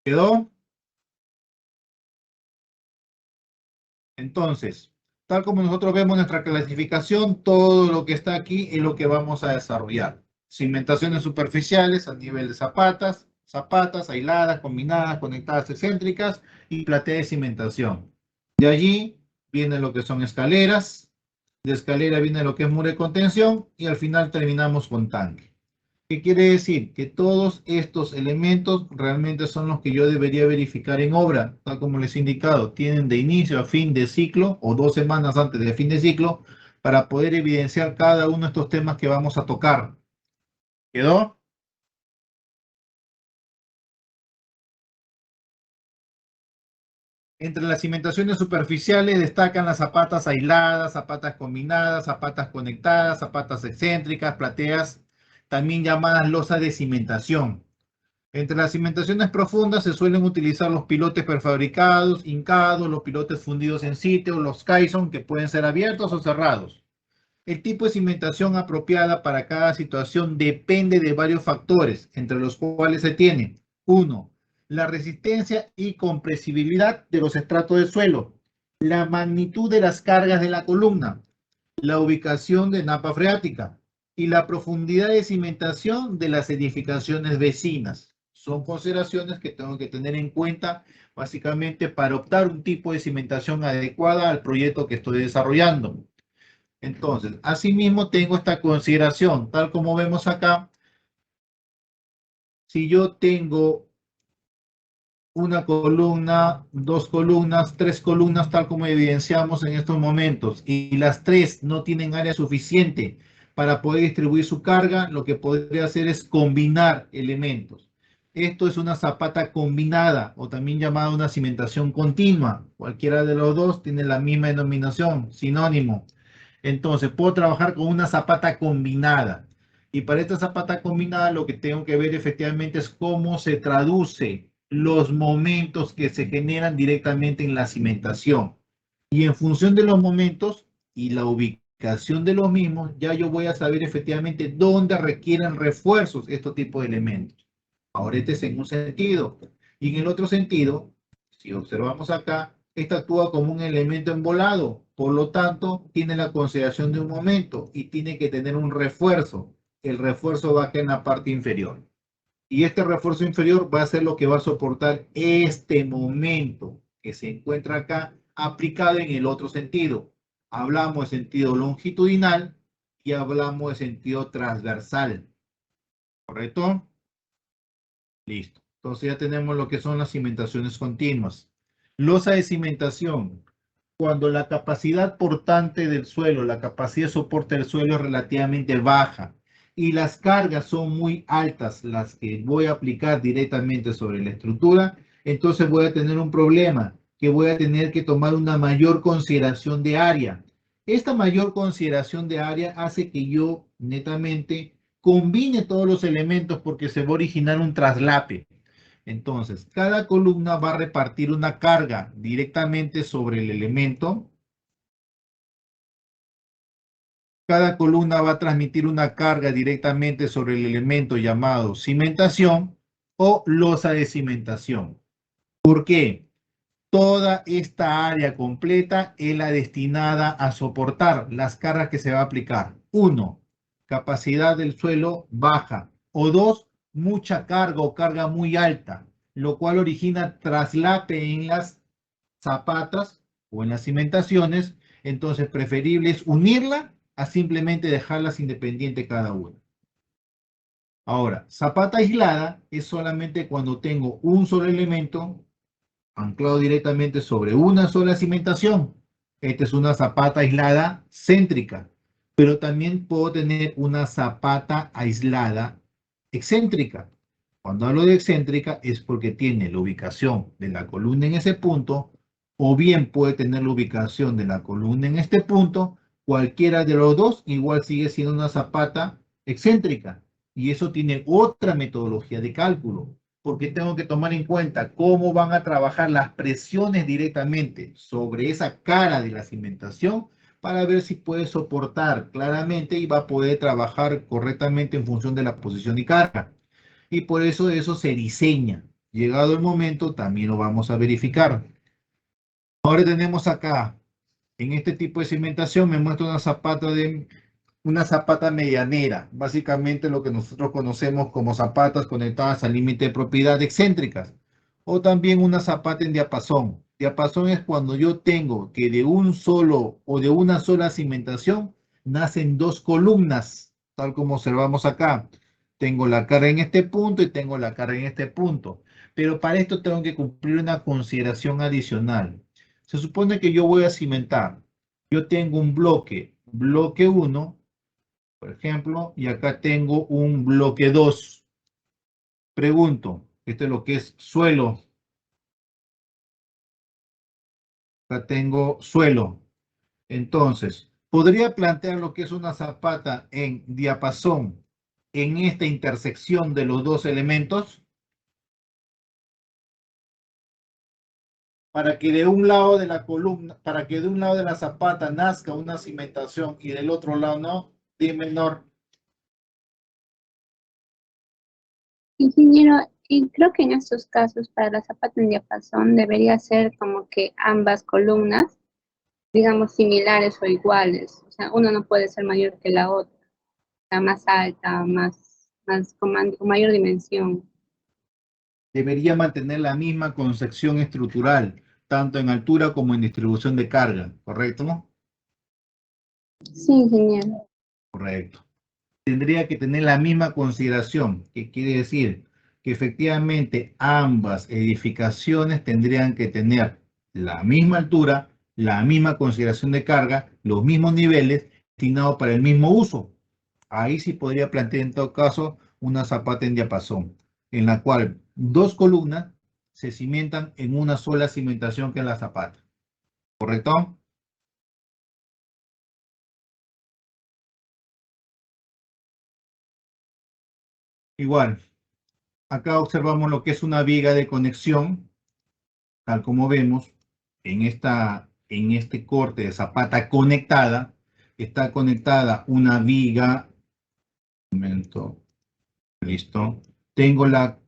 ¿Quedó? Entonces, tal como nosotros vemos nuestra clasificación, todo lo que está aquí es lo que vamos a desarrollar. Cimentaciones superficiales a nivel de zapatas, zapatas aisladas, combinadas, conectadas, excéntricas y platea de cimentación. De allí viene lo que son escaleras, de escalera viene lo que es muro de contención y al final terminamos con tanque. ¿Qué quiere decir? Que todos estos elementos realmente son los que yo debería verificar en obra, tal como les he indicado, tienen de inicio a fin de ciclo o 2 semanas antes de fin de ciclo para poder evidenciar cada uno de estos temas que vamos a tocar. ¿Quedó? Entre las cimentaciones superficiales destacan las zapatas aisladas, zapatas combinadas, zapatas conectadas, zapatas excéntricas, plateas, también llamadas losas de cimentación. Entre las cimentaciones profundas se suelen utilizar los pilotes prefabricados, hincados, los pilotes fundidos en sitio, los caisson, que pueden ser abiertos o cerrados. El tipo de cimentación apropiada para cada situación depende de varios factores, entre los cuales se tiene: 1. La resistencia y compresibilidad de los estratos del suelo, la magnitud de las cargas de la columna, la ubicación de napa freática y la profundidad de cimentación de las edificaciones vecinas. Son consideraciones que tengo que tener en cuenta básicamente para optar un tipo de cimentación adecuada al proyecto que estoy desarrollando. Entonces, asimismo tengo esta consideración, tal como vemos acá. Si yo tengo una columna, dos columnas, tres columnas, tal como evidenciamos en estos momentos, y las tres no tienen área suficiente para poder distribuir su carga, lo que podría hacer es combinar elementos. Esto es una zapata combinada, o también llamada una cimentación continua. Cualquiera de los dos tiene la misma denominación, sinónimo. Entonces, puedo trabajar con una zapata combinada. Y para esta zapata combinada, lo que tengo que ver efectivamente es cómo se traduce los momentos que se generan directamente en la cimentación. Y en función de los momentos y la ubicación de los mismos, ya yo voy a saber efectivamente dónde requieren refuerzos estos tipos de elementos. Ahora este es en un sentido. Y en el otro sentido, si observamos acá, esta actúa como un elemento embolado, por lo tanto, tiene la consideración de un momento y tiene que tener un refuerzo. El refuerzo va acá en la parte inferior. Y este refuerzo inferior va a ser lo que va a soportar este momento que se encuentra acá aplicado en el otro sentido. Hablamos de sentido longitudinal y hablamos de sentido transversal. ¿Correcto? Listo. Entonces ya tenemos lo que son las cimentaciones continuas. Losa de cimentación. Cuando la capacidad portante del suelo, la capacidad de soporte del suelo es relativamente baja y las cargas son muy altas, las que voy a aplicar directamente sobre la estructura, entonces voy a tener un problema, que voy a tener que tomar una mayor consideración de área. Esta mayor consideración de área hace que yo netamente combine todos los elementos porque se va a originar un traslape. Entonces, cada columna va a repartir una carga directamente sobre el elemento. Cada columna va a transmitir una carga directamente sobre el elemento llamado cimentación o losa de cimentación. ¿Por qué? Toda esta área completa es la destinada a soportar las cargas que se va a aplicar. 1. Capacidad del suelo baja. O 2. Mucha carga o carga muy alta, lo cual origina traslape en las zapatas o en las cimentaciones. Entonces, preferible es unirla a simplemente dejarlas independientes cada una. Ahora, zapata aislada es solamente cuando tengo un solo elemento anclado directamente sobre una sola cimentación. Esta es una zapata aislada céntrica, pero también puedo tener una zapata aislada excéntrica. Cuando hablo de excéntrica es porque tiene la ubicación de la columna en ese punto, o bien puede tener la ubicación de la columna en este punto. Cualquiera de los dos igual sigue siendo una zapata excéntrica. Y eso tiene otra metodología de cálculo, porque tengo que tomar en cuenta cómo van a trabajar las presiones directamente sobre esa cara de la cimentación para ver si puede soportar claramente y va a poder trabajar correctamente en función de la posición y carga. Y por eso se diseña. Llegado el momento, también lo vamos a verificar. Ahora tenemos acá, en este tipo de cimentación, me muestra una zapata medianera, básicamente lo que nosotros conocemos como zapatas conectadas al límite de propiedad excéntricas, o también una zapata en diapasón. Diapasón es cuando yo tengo que de un solo o de una sola cimentación nacen dos columnas, tal como observamos acá. Tengo la carga en este punto y tengo la carga en este punto, pero para esto tengo que cumplir una consideración adicional. Se supone que yo voy a cimentar. Yo tengo un bloque 1, por ejemplo, y acá tengo un bloque 2. Pregunto, esto es lo que es suelo Acá tengo suelo. Entonces, podría plantear lo que es una zapata en diapasón en esta intersección de los dos elementos, para que de un lado de la columna, para que de un lado de la zapata nazca una cimentación y del otro lado no. Dime, Nor. Ingeniero, y creo que en estos casos para la zapata en diapasón debería ser como que ambas columnas, digamos, similares o iguales. O sea, uno no puede ser mayor que la otra, o sea, más alta, más con mayor dimensión. Debería mantener la misma concepción estructural, tanto en altura como en distribución de carga, ¿correcto? Sí, ingeniero. Correcto. Tendría que tener la misma consideración, que quiere decir que efectivamente ambas edificaciones tendrían que tener la misma altura, la misma consideración de carga, los mismos niveles, destinados para el mismo uso. Ahí sí podría plantear en todo caso una zapata en diapasón, en la cual dos columnas se cimentan en una sola cimentación que es la zapata. ¿Correcto? Igual, acá observamos lo que es una viga de conexión, tal como vemos en este corte de zapata conectada. Está conectada una viga. Un momento, listo. Tengo la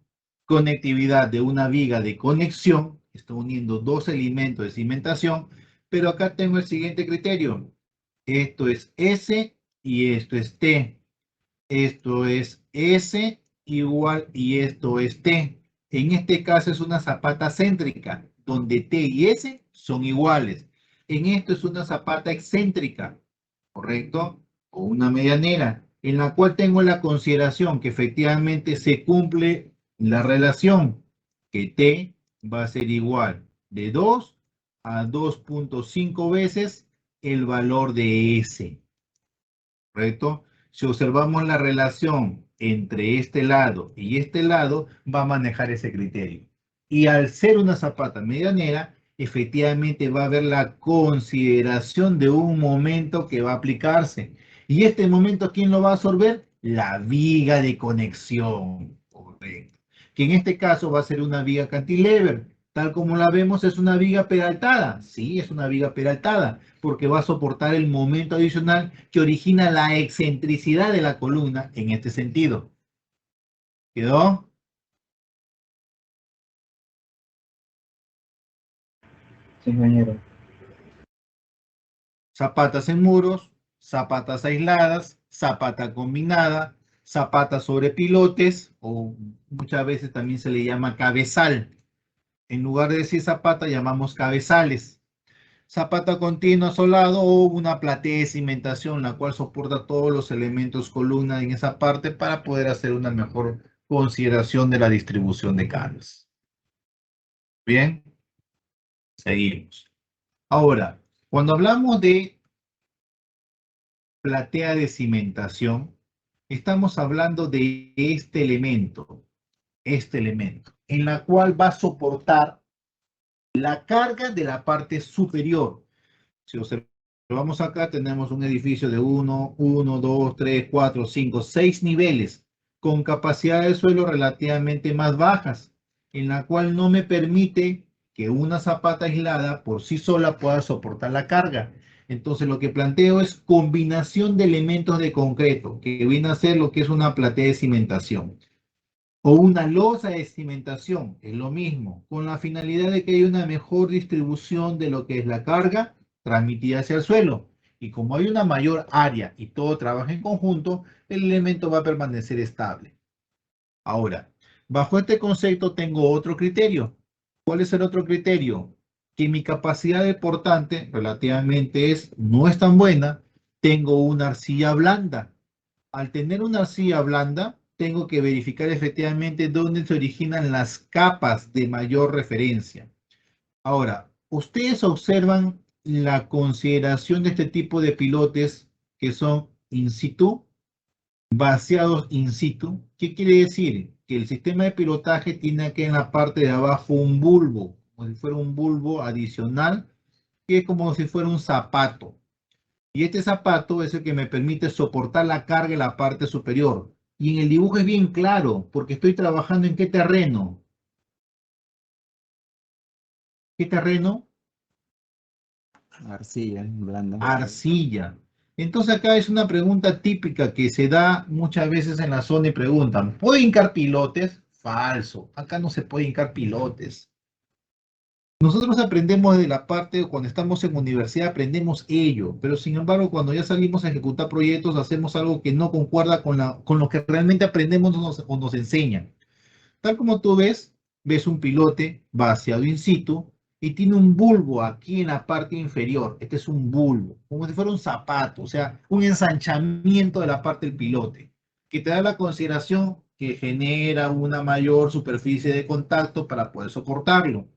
conectividad de una viga de conexión, está uniendo dos elementos de cimentación, pero acá tengo el siguiente criterio. Esto es S y esto es T. Esto es S igual y esto es T. En este caso es una zapata céntrica, donde T y S son iguales. En esto es una zapata excéntrica, ¿correcto? O una medianera, en la cual tengo la consideración que efectivamente se cumple la relación, que T va a ser igual de 2 a 2.5 veces el valor de S, ¿correcto? Si observamos la relación entre este lado y este lado, va a manejar ese criterio. Y al ser una zapata medianera, efectivamente va a haber la consideración de un momento que va a aplicarse. ¿Y este momento quién lo va a absorber? La viga de conexión, correcto. Que en este caso va a ser una viga cantilever. Tal como la vemos, es una viga peraltada. Sí, es una viga peraltada, porque va a soportar el momento adicional que origina la excentricidad de la columna en este sentido. ¿Quedó? Sí, ingeniero. Zapatas en muros, zapatas aisladas, zapata combinada, zapata sobre pilotes, o muchas veces también se le llama cabezal. En lugar de decir zapata, llamamos cabezales. Zapata continua solado o una platea de cimentación, la cual soporta todos los elementos columna en esa parte para poder hacer una mejor consideración de la distribución de cargas. Bien, seguimos. Ahora, cuando hablamos de platea de cimentación, estamos hablando de este elemento, en la cual va a soportar la carga de la parte superior. Si observamos acá, tenemos un edificio de 1, 2, 3, 4, 5, 6 niveles, con capacidad de suelo relativamente más bajas, en la cual no me permite que una zapata aislada por sí sola pueda soportar la carga. Entonces lo que planteo es combinación de elementos de concreto, que viene a ser lo que es una platea de cimentación. O una losa de cimentación, es lo mismo, con la finalidad de que haya una mejor distribución de lo que es la carga transmitida hacia el suelo. Y como hay una mayor área y todo trabaja en conjunto, el elemento va a permanecer estable. Ahora, bajo este concepto tengo otro criterio. ¿Cuál es el otro criterio? Que mi capacidad de portante relativamente no es tan buena. Tengo una arcilla blanda. Al tener una arcilla blanda, tengo que verificar efectivamente dónde se originan las capas de mayor referencia. Ahora, ustedes observan la consideración de este tipo de pilotes que son in situ, vaciados in situ. ¿Qué quiere decir? Que el sistema de pilotaje tiene aquí en la parte de abajo un bulbo, como si fuera un bulbo adicional que es como si fuera un zapato. Y este zapato es el que me permite soportar la carga en la parte superior. Y en el dibujo es bien claro, porque estoy trabajando en qué terreno. ¿Qué terreno? Arcilla, blanda. Arcilla. Entonces acá es una pregunta típica que se da muchas veces en la zona y preguntan, ¿puedo hincar pilotes? Falso, acá no se puede hincar pilotes. Nosotros aprendemos de la parte, cuando estamos en universidad aprendemos ello, pero sin embargo cuando ya salimos a ejecutar proyectos hacemos algo que no concuerda con lo que realmente aprendemos o nos enseñan. Tal como tú ves un pilote vaciado in situ y tiene un bulbo aquí en la parte inferior. Este es un bulbo, como si fuera un zapato, o sea, un ensanchamiento de la parte del pilote, que te da la consideración que genera una mayor superficie de contacto para poder soportarlo.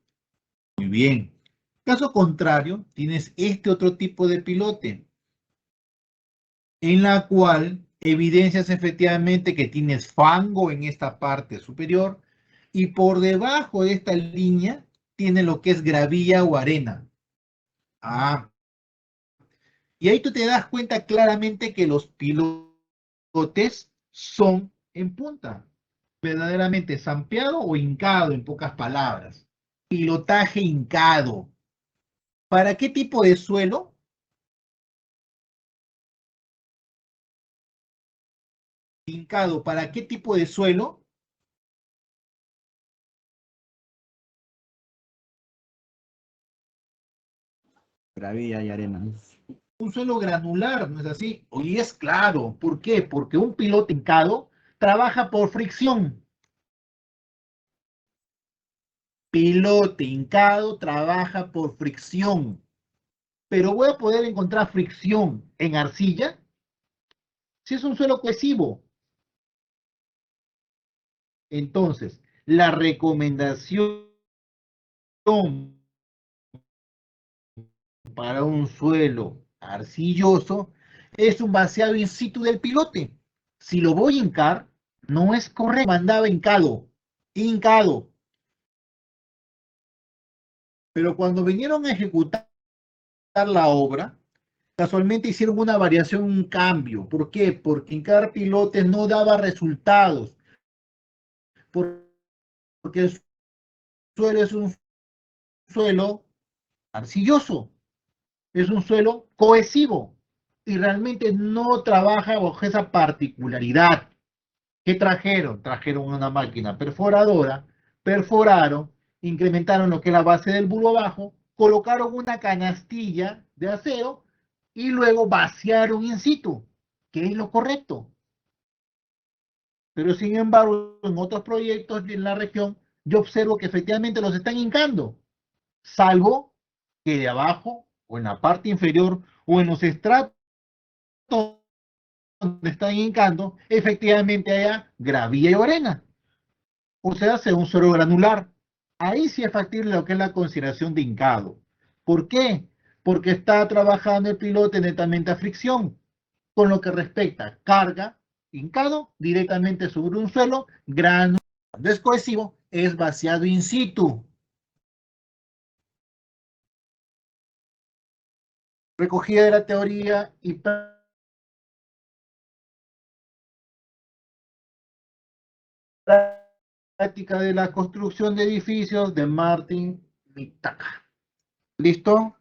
Muy bien. Caso contrario, tienes este otro tipo de pilote, en la cual evidencias efectivamente que tienes fango en esta parte superior y por debajo de esta línea tiene lo que es gravilla o arena. Ah, y ahí tú te das cuenta claramente que los pilotes son en punta, verdaderamente zampeado o hincado, en pocas palabras. Pilotaje hincado. ¿Para qué tipo de suelo? Hincado, ¿para qué tipo de suelo? Gravilla y arena. Un suelo granular, ¿no es así? Y es claro, ¿por qué? Porque un pilote hincado trabaja por fricción. Pilote hincado trabaja por fricción. Pero voy a poder encontrar fricción en arcilla si es un suelo cohesivo. Entonces, la recomendación para un suelo arcilloso es un vaciado in situ del pilote. Si lo voy a hincar, no es correcto, mandaba hincado, hincado. Pero cuando vinieron a ejecutar la obra, casualmente hicieron una variación, un cambio. ¿Por qué? Porque hincar pilotes no daba resultados. Porque el suelo es un suelo arcilloso, es un suelo cohesivo y realmente no trabaja bajo esa particularidad. ¿Qué trajeron? Trajeron una máquina perforadora, perforaron, incrementaron lo que es la base del bulbo abajo, colocaron una canastilla de acero y luego vaciaron in situ, que es lo correcto. Pero sin embargo, en otros proyectos en la región, yo observo que efectivamente los están hincando, salvo que de abajo o en la parte inferior o en los estratos donde están hincando, efectivamente haya gravilla y arena. O sea, sea un suelo granular. Ahí sí es factible lo que es la consideración de hincado. ¿Por qué? Porque está trabajando el piloto netamente a fricción, con lo que respecta carga, hincado, directamente sobre un suelo granular. Cuando es cohesivo, es vaciado in situ. Recogida de la teoría y práctica de la construcción de edificios de Martin Mitaka. ¿Listo?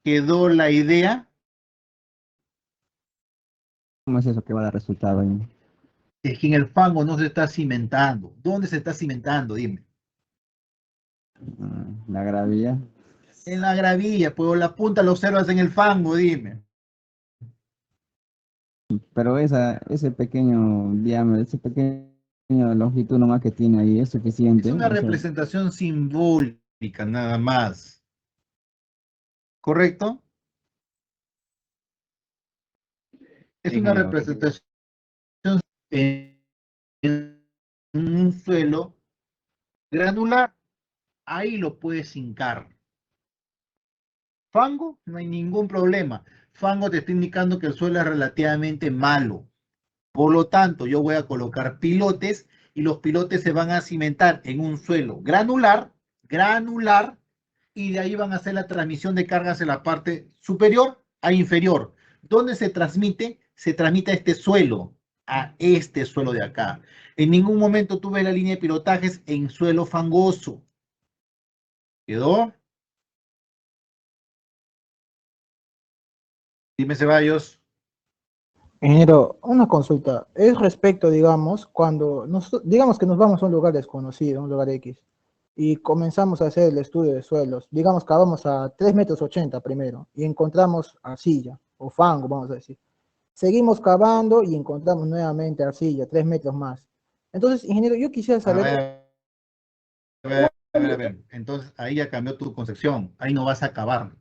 ¿Quedó la idea? ¿Cómo es eso que va a dar resultado ahí? Es que en el fango no se está cimentando. ¿Dónde se está cimentando? Dime. La gravilla. En la gravilla, pues la punta la observas en el fango, dime. Pero ese pequeño diámetro, ese pequeño longitud nomás que tiene ahí es suficiente. Es una O sea, representación simbólica nada más. ¿Correcto? Es sí, una creo. representación en un suelo granular. Ahí lo puedes hincar. Fango, no hay ningún problema. Fango te está indicando que el suelo es relativamente malo. Por lo tanto, yo voy a colocar pilotes y los pilotes se van a cimentar en un suelo granular, y de ahí van a hacer la transmisión de cargas en la parte superior a inferior. ¿Dónde se transmite? Se transmite a este suelo de acá. En ningún momento tuve la línea de pilotajes en suelo fangoso. ¿Quedó? Dime, Ceballos. Ingeniero, una consulta. Es respecto, digamos, digamos que nos vamos a un lugar desconocido, un lugar X, y comenzamos a hacer el estudio de suelos. Digamos que vamos a 3,80 metros primero, y encontramos arcilla, o fango, vamos a decir. Seguimos cavando y encontramos nuevamente arcilla, 3 metros más. Entonces, ingeniero, yo quisiera saber... A ver. Entonces, ahí ya cambió tu concepción. Ahí no vas a cavar.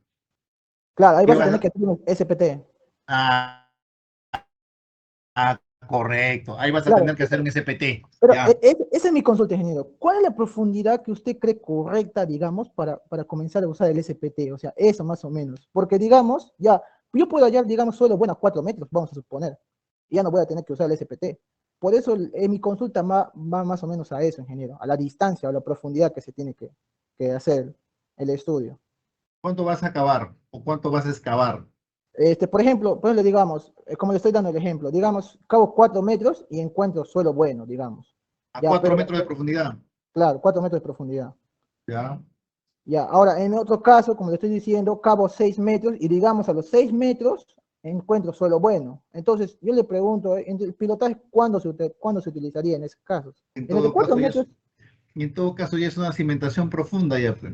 Claro, ahí ¿Qué vas a vas tener a- que hacer un SPT. Correcto. Ahí vas a Claro, tener que hacer un SPT. pero Ya. esa es mi consulta, ingeniero. ¿Cuál es la profundidad que usted cree correcta, digamos, para comenzar a usar el SPT? O sea, eso más o menos. Porque, digamos, ya, yo puedo hallar, digamos, suelo, bueno, 4 metros, vamos a suponer. Y ya no voy a tener que usar el SPT. Por eso, mi consulta va más o menos a eso, ingeniero, a la distancia, a la profundidad que se tiene que hacer el estudio. ¿Cuánto vas a cavar o cuánto vas a excavar? Por ejemplo, pues le digamos, como le estoy dando el ejemplo, digamos, cavo 4 metros y encuentro suelo bueno, digamos. A Ya, 4 pero, metros de profundidad. claro, 4 metros de profundidad. Ya. Ya, ahora, en otro caso, como le estoy diciendo, cavo 6 metros y digamos a los 6 metros encuentro suelo bueno. Entonces, yo le pregunto, en el pilotaje, ¿cuándo se utilizaría en esos casos? En En el de todo 4 caso, metros, ya es una cimentación profunda ya, pues.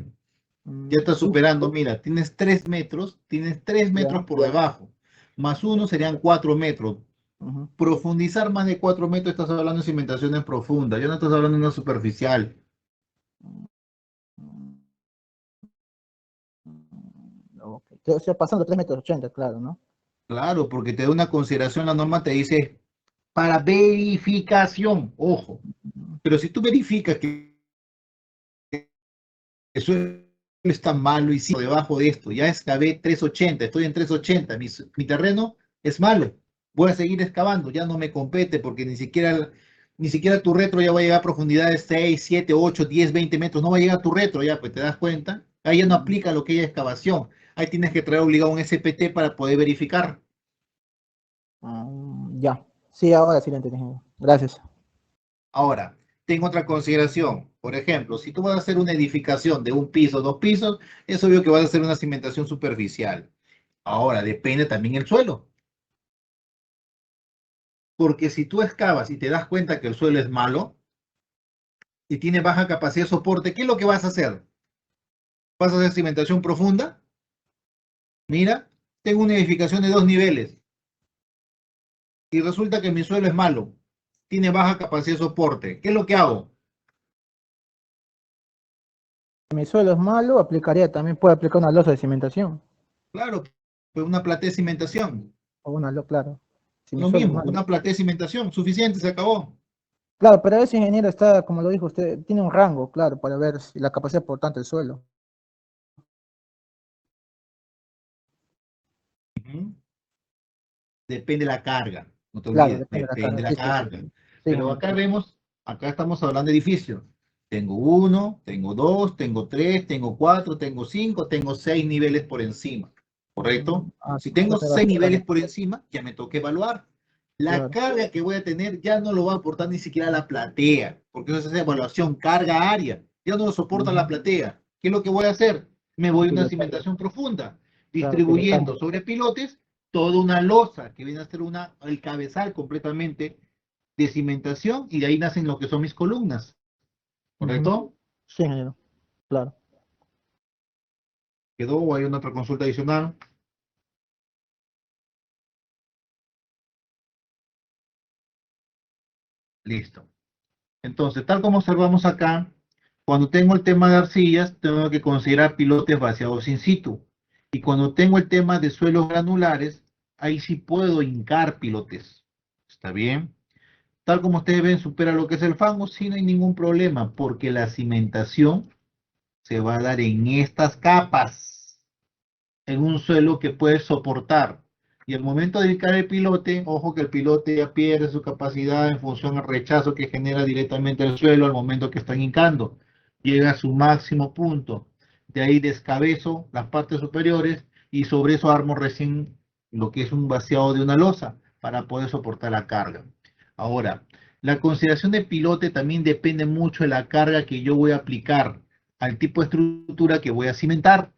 Ya está sí, superando, mira, tienes 3 metros ya, por debajo, más uno serían 4 metros. ujú. Profundizar más de 4 metros, estás hablando de cimentaciones profundas, ya no estás hablando de una superficial. Ok. O sea, pasando 3,80 metros, claro, ¿no? Claro, porque te da una consideración, la norma te dice para verificación, ojo, pero si tú verificas que el suelo está malo y sigo debajo de esto, ya excavé 380, estoy en 380, mi terreno es malo, voy a seguir excavando, ya no me compete porque ni siquiera tu retro ya va a llegar a profundidades 6, 7, 8, 10, 20 metros, no va a llegar a tu retro ya, pues te das cuenta, ahí ya no aplica lo que hay excavación, ahí tienes que traer obligado un SPT para poder verificar. Ya. Sí, ahora sí lo entendí, ingeniero. Gracias. Ahora, tengo otra consideración. Por ejemplo, si tú vas a hacer una edificación de un piso, 2 pisos, es obvio que vas a hacer una cimentación superficial. Ahora, depende también el suelo. Porque si tú excavas y te das cuenta que el suelo es malo y tiene baja capacidad de soporte, ¿qué es lo que vas a hacer? ¿Vas a hacer cimentación profunda? Mira, tengo una edificación de 2 niveles y resulta que mi suelo es malo, tiene baja capacidad de soporte. ¿Qué es lo que hago? Si mi suelo es malo, puede aplicar una losa de cimentación. Claro, pues una platea de cimentación. O claro. Si mi Lo suelo es mismo, malo. una platea de cimentación, suficiente, se acabó. Claro, pero ese ingeniero está, como lo dijo usted, tiene un rango, claro, para ver la capacidad por tanto del suelo. Ujú. Depende de la carga, no te Claro, olvides, depende de la depende carga. de la Sí, sí, sí. carga. Sí, Pero ingeniero, sí. acá estamos hablando de edificios. Tengo 1, tengo 2, tengo 3, tengo 4, tengo 5, tengo 6 niveles por encima, ¿correcto? Si Ya tengo te va a 6 niveles por encima, ya me toca evaluar. La claro. carga que voy a tener ya no lo va a aportar ni siquiera la platea, porque eso es evaluación carga área. Ya no lo soporta la platea. ¿Qué es lo que voy a hacer? Me voy a una Pilotaje, cimentación profunda, claro, pilotaje. distribuyendo sobre pilotes toda una losa que viene a ser el cabezal completamente de cimentación y de ahí nacen lo que son mis columnas, Ujú. ¿correcto? Sí, ingeniero, claro. ¿Quedó o hay una otra consulta adicional? Listo. Entonces, tal como observamos acá, cuando tengo el tema de arcillas, tengo que considerar pilotes vaciados in situ. Y cuando tengo el tema de suelos granulares, ahí sí puedo hincar pilotes. ¿Está bien? Tal como ustedes ven, supera lo que es el fango, sí no hay ningún problema, porque la cimentación se va a dar en estas capas, en un suelo que puede soportar. Y al momento de dedicar el pilote, ojo que el pilote ya pierde su capacidad en función al rechazo que genera directamente el suelo al momento que están hincando. Llega a su máximo punto. de ahí descabezo las partes superiores y sobre eso armo recién lo que es un vaciado de una losa para poder soportar la carga. Ahora, la consideración de pilote también depende mucho de la carga que yo voy a aplicar al tipo de estructura que voy a cimentar.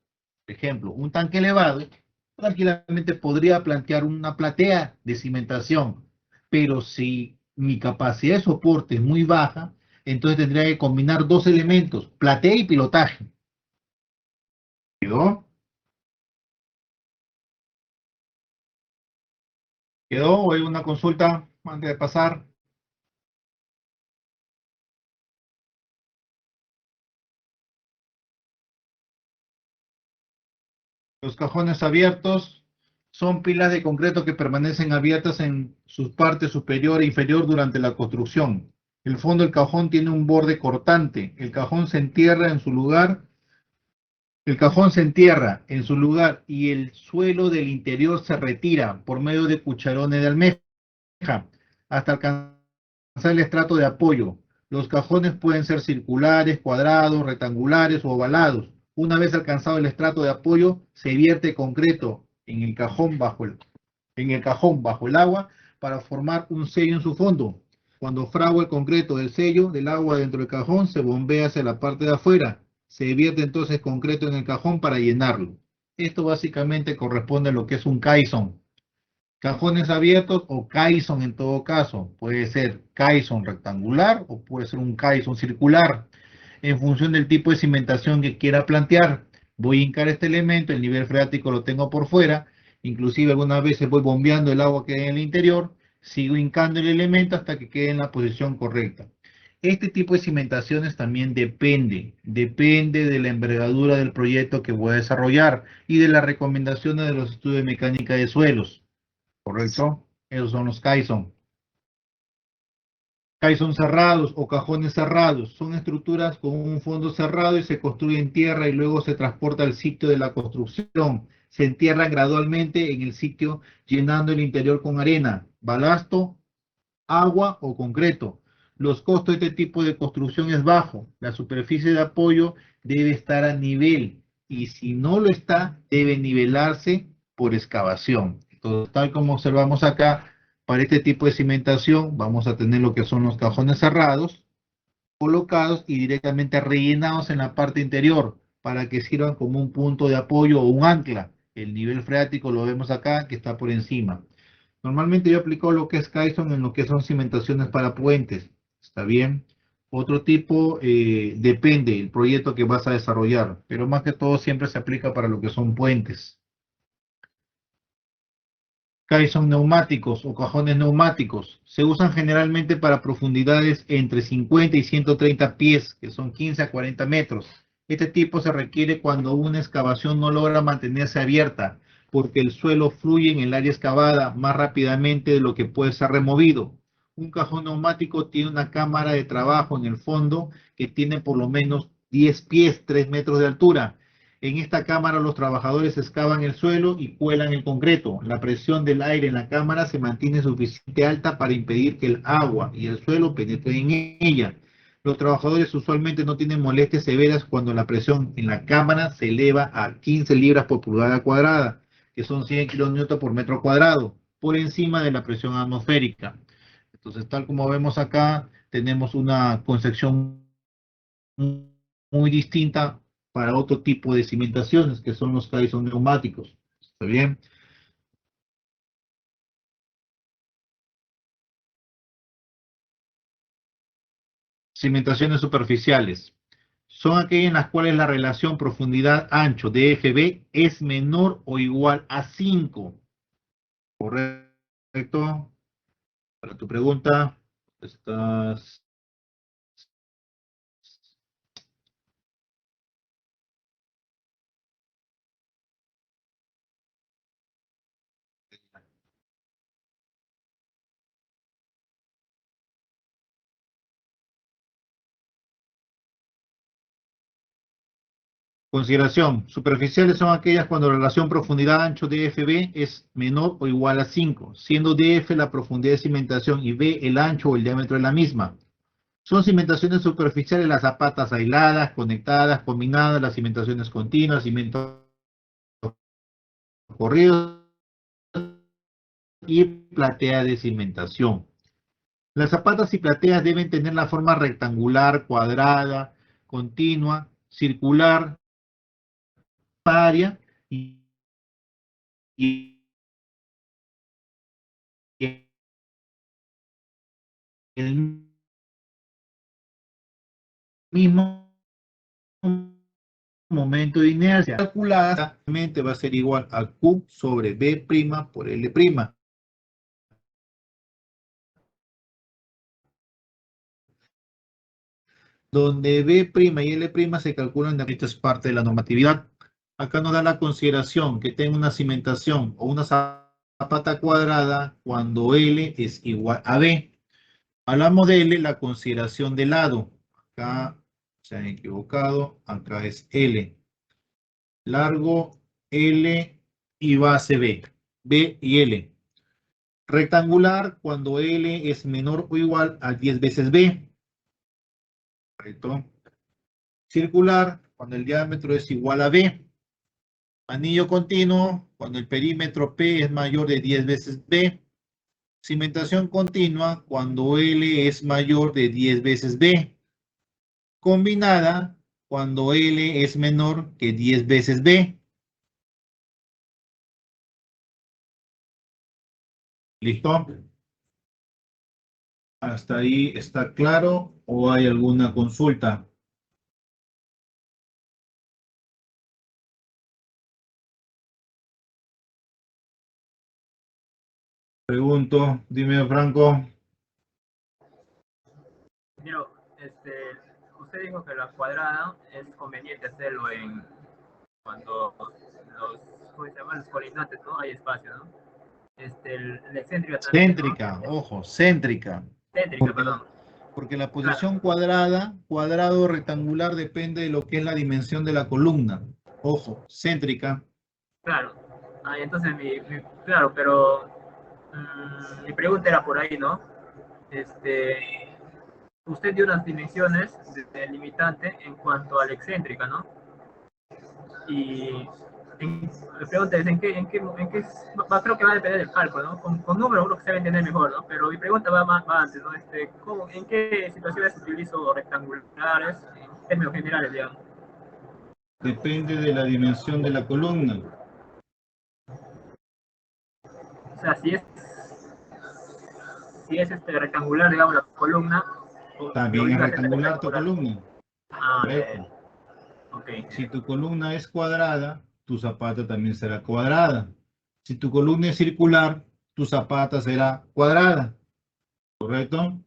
Por ejemplo, un tanque elevado, tranquilamente podría plantear una platea de cimentación, pero si mi capacidad de soporte es muy baja, entonces tendría que combinar dos elementos, platea y pilotaje. ¿Quedó? ¿Quedó? ¿O hay una consulta antes de pasar? Los cajones abiertos son pilas de concreto que permanecen abiertas en sus partes superior e inferior durante la construcción. El fondo del cajón tiene un borde cortante. El cajón se entierra en su lugar. El cajón se entierra en su lugar y el suelo del interior se retira por medio de cucharones de almeja hasta alcanzar el estrato de apoyo. Los cajones pueden ser circulares, cuadrados, rectangulares o ovalados. Una vez alcanzado el estrato de apoyo, se vierte concreto en el cajón bajo el agua para formar un sello en su fondo. Cuando fragua el concreto del sello del agua dentro del cajón, se bombea hacia la parte de afuera. Se vierte entonces concreto en el cajón para llenarlo. Esto básicamente corresponde a lo que es un caisson. Cajones abiertos o caisson en todo caso. Puede ser caisson rectangular o puede ser un caisson circular. En función del tipo de cimentación que quiera plantear, voy a hincar este elemento, el nivel freático lo tengo por fuera, inclusive algunas veces voy bombeando el agua que hay en el interior, sigo hincando el elemento hasta que quede en la posición correcta. Este tipo de cimentaciones también depende de la envergadura del proyecto que voy a desarrollar y de las recomendaciones de los estudios de mecánica de suelos. ¿Correcto? Esos son los caisson. Caisson cerrados o cajones cerrados son estructuras con un fondo cerrado y se construye en tierra y luego se transporta al sitio de la construcción. Se entierran gradualmente en el sitio llenando el interior con arena, balasto, agua o concreto. Los costos de este tipo de construcción es bajo. La superficie de apoyo debe estar a nivel y si no lo está, debe nivelarse por excavación. Entonces, tal como observamos acá, para este tipo de cimentación vamos a tener lo que son los cajones cerrados, colocados y directamente rellenados en la parte interior para que sirvan como un punto de apoyo o un ancla. El nivel freático lo vemos acá que está por encima. Normalmente yo aplico lo que es caisson en lo que son cimentaciones para puentes. ¿Está bien? Otro tipo depende del proyecto que vas a desarrollar, pero más que todo siempre se aplica para lo que son puentes. Caisson neumáticos o cajones neumáticos se usan generalmente para profundidades entre 50 y 130 pies, que son 15 a 40 metros. Este tipo se requiere cuando una excavación no logra mantenerse abierta, porque el suelo fluye en el área excavada más rápidamente de lo que puede ser removido. Un cajón neumático tiene una cámara de trabajo en el fondo que tiene por lo menos 10 pies, 3 metros de altura. En esta cámara los trabajadores excavan el suelo y cuelan el concreto. La presión del aire en la cámara se mantiene suficientemente alta para impedir que el agua y el suelo penetren en ella. Los trabajadores usualmente no tienen molestias severas cuando la presión en la cámara se eleva a 15 libras por pulgada cuadrada, que son 100 kilonewtons por metro cuadrado, por encima de la presión atmosférica. Entonces, tal como vemos acá, tenemos una concepción muy distinta para otro tipo de cimentaciones, que son los caisson neumáticos. ¿Está bien? Cimentaciones superficiales. Son aquellas en las cuales la relación profundidad-ancho de FB es menor o igual a 5. ¿Correcto? Para tu pregunta, estás... Consideración. Superficiales son aquellas cuando la relación profundidad-ancho de FB es menor o igual a 5, siendo DF la profundidad de cimentación y B el ancho o el diámetro de la misma. Son cimentaciones superficiales las zapatas aisladas, conectadas, combinadas, las cimentaciones continuas, cimientos corridos y platea de cimentación. Las zapatas y plateas deben tener la forma rectangular, cuadrada, continua, circular, paria y el mismo momento de inercia calculada va a ser igual a Q sobre B' por L'. Donde B' y L' se calculan, esto es parte de la normatividad. Acá nos da la consideración que tenga una cimentación o una zapata cuadrada cuando L es igual a B. Hablamos de L, la consideración de lado. Acá se han equivocado, acá es L. Largo L y base B. B y L. Rectangular cuando L es menor o igual a 10 veces B. Correcto. Circular cuando el diámetro es igual a B. Anillo continuo cuando el perímetro P es mayor de 10 veces B. Cimentación continua cuando L es mayor de 10 veces B. Combinada cuando L es menor que 10 veces B. ¿Listo? ¿Hasta ahí está claro o hay alguna consulta? Pregunto, dime Franco. Pero, usted dijo que la cuadrada es conveniente hacerlo cuando ¿cómo se llama? Los colindantes, ¿no? Hay espacio, ¿no? La excéntrica también, Céntrica, ¿no? ojo, céntrica. Céntrica, perdón. Porque la posición cuadrada, cuadrado rectangular, depende de lo que es la dimensión de la columna. Ojo, céntrica. Claro. Entonces, claro, pero mi pregunta era por ahí, ¿no? Usted dio unas dimensiones de limitante en cuanto a la excéntrica, ¿no? Y la pregunta es, creo que va a depender del cálculo, ¿no? Con números uno que se va a entender mejor, ¿no? Pero mi pregunta va antes, ¿no? ¿En qué situaciones utilizo rectangulares en términos generales, digamos? Depende de la dimensión de la columna. O sea, si es rectangular, digamos, la columna. También es rectangular tu columna. Correcto. Okay. Si tu columna es cuadrada, tu zapata también será cuadrada. Si tu columna es circular, tu zapata será cuadrada. ¿Correcto?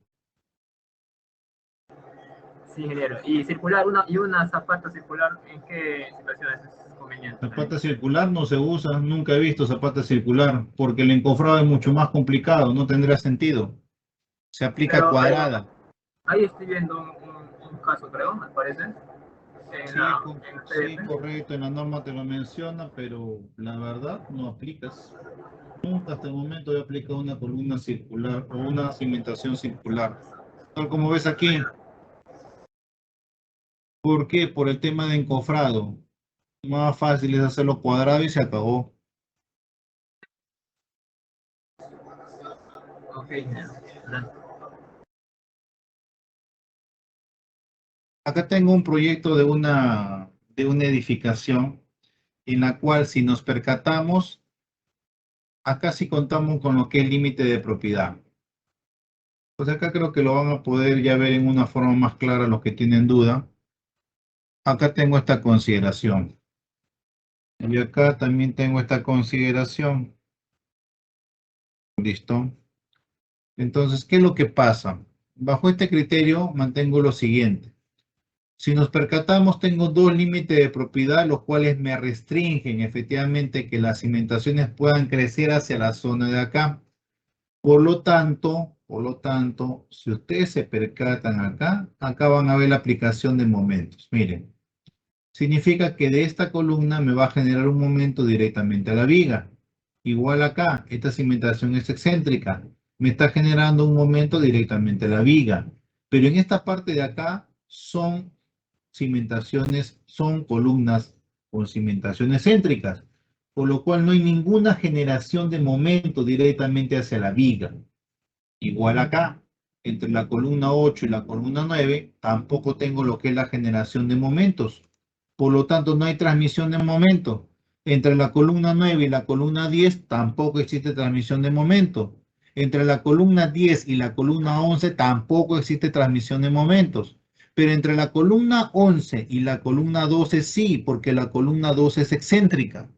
Sí, ingeniero. Y circular, una zapata circular, ¿en qué situaciones es conveniente? Zapata circular no se usa, nunca he visto zapata circular, porque el encofrado es mucho más complicado, no tendría sentido. Se aplica Pero cuadrada. Ahí estoy viendo un caso, creo, me parece. Sí, correcto, en la norma te lo menciona, pero la verdad no aplicas. Nunca hasta el momento he aplicado una columna circular o una cimentación circular. Tal como ves aquí. ¿Por qué? Por el tema de encofrado. Más fácil es hacerlo cuadrado y se acabó. Ok, Acá tengo un proyecto de una edificación en la cual, si nos percatamos, acá sí contamos con lo que es límite de propiedad. Pues acá creo que lo van a poder ya ver en una forma más clara los que tienen duda. Acá tengo esta consideración. Y acá también tengo esta consideración. ¿Listo? Entonces, ¿qué es lo que pasa? Bajo este criterio mantengo lo siguiente. Si nos percatamos, tengo dos límites de propiedad, los cuales me restringen efectivamente que las cimentaciones puedan crecer hacia la zona de acá. Por lo tanto, si ustedes se percatan acá van a ver la aplicación de momentos. Miren, significa que de esta columna me va a generar un momento directamente a la viga. Igual acá, esta cimentación es excéntrica. Me está generando un momento directamente a la viga. Pero en esta parte de acá son cimentaciones, son columnas con cimentaciones céntricas, por lo cual no hay ninguna generación de momento directamente hacia la viga. Igual acá, entre la columna 8 y la columna 9, tampoco tengo lo que es la generación de momentos. Por lo tanto, no hay transmisión de momento. Entre la columna 9 y la columna 10 tampoco existe transmisión de momento. Entre la columna 10 y la columna 11 tampoco existe transmisión de momentos. Pero entre la columna 11 y la columna 12 sí, porque la columna 12 es excéntrica.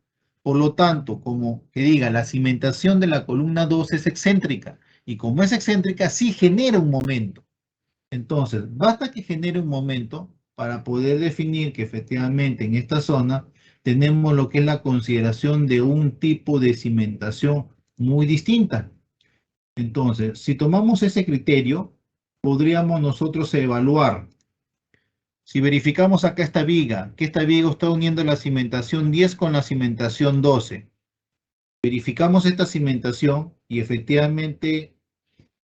Por lo tanto, como que diga, la cimentación de la columna 12 es excéntrica. Y como es excéntrica, sí genera un momento. Entonces, basta que genere un momento para poder definir que efectivamente en esta zona tenemos lo que es la consideración de un tipo de cimentación muy distinta. Entonces, si tomamos ese criterio, podríamos nosotros evaluar. Si verificamos acá esta viga, que esta viga está uniendo la cimentación 10 con la cimentación 12. Verificamos esta cimentación y efectivamente,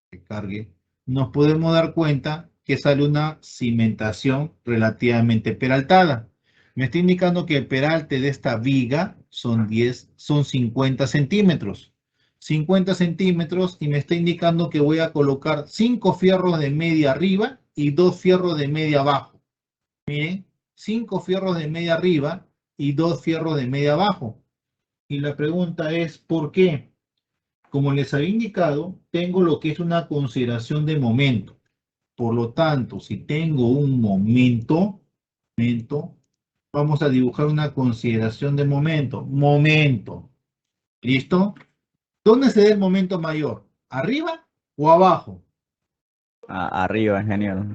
que cargue, nos podemos dar cuenta que sale una cimentación relativamente peraltada. Me está indicando que el peralte de esta viga son 50 centímetros. 50 centímetros y me está indicando que voy a colocar 5 fierros de media arriba y 2 fierros de media abajo. Miren, 5 fierros de media arriba y 2 fierros de media abajo. Y la pregunta es, ¿por qué? Como les había indicado, tengo lo que es una consideración de momento. Por lo tanto, si tengo un momento, vamos a dibujar una consideración de momento. Momento. ¿Listo? ¿Dónde se da el momento mayor? ¿Arriba o abajo? Arriba, ingeniero.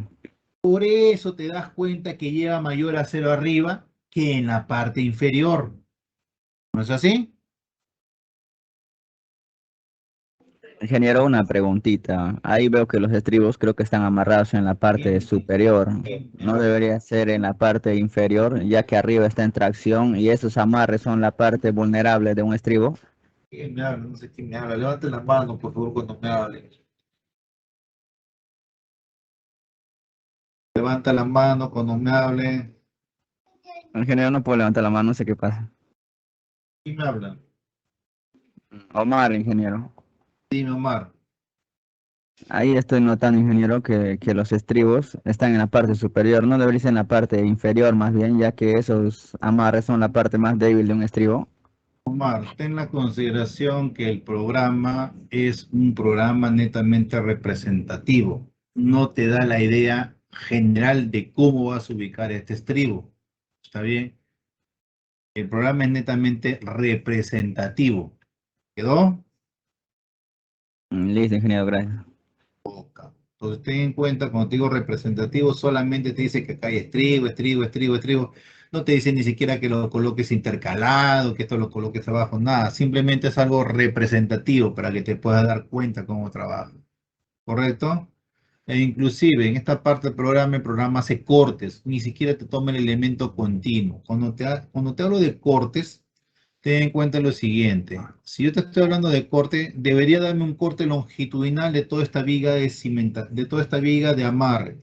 Por eso te das cuenta que lleva mayor a cero arriba que en la parte inferior. ¿No es así? Ingeniero, una preguntita. Ahí veo que los estribos creo que están amarrados en la parte superior. No debería ser en la parte inferior, ya que arriba está en tracción y esos amarres son la parte vulnerable de un estribo. ¿Quién me habla? No sé quién me habla. Levante la mano, por favor, cuando me hable. Levanta la mano cuando me hable. Ingeniero, no puedo levantar la mano, no sé qué pasa. ¿Quién me habla? Omar, ingeniero. Dime, Omar. Ahí estoy notando, ingeniero, que los estribos están en la parte superior, no debería ser en la parte inferior más bien, ya que esos amarres son la parte más débil de un estribo. Omar, ten la consideración que el programa es un programa netamente representativo. No te da la idea general de cómo vas a ubicar este estribo. ¿Está bien? El programa es netamente representativo. ¿Quedó? Listo, ingeniero, gracias. Entonces ten en cuenta, cuando te digo representativo, solamente te dice que acá hay estribo. No te dice ni siquiera que lo coloques intercalado, que esto lo coloques abajo, nada. Simplemente es algo representativo para que te puedas dar cuenta cómo trabaja. ¿Correcto? E inclusive en esta parte del programa, el programa hace cortes, ni siquiera te toma el elemento continuo. Cuando te hablo de cortes, ten en cuenta lo siguiente. Si yo te estoy hablando de corte, debería darme un corte longitudinal de toda esta viga de toda esta viga de amarre.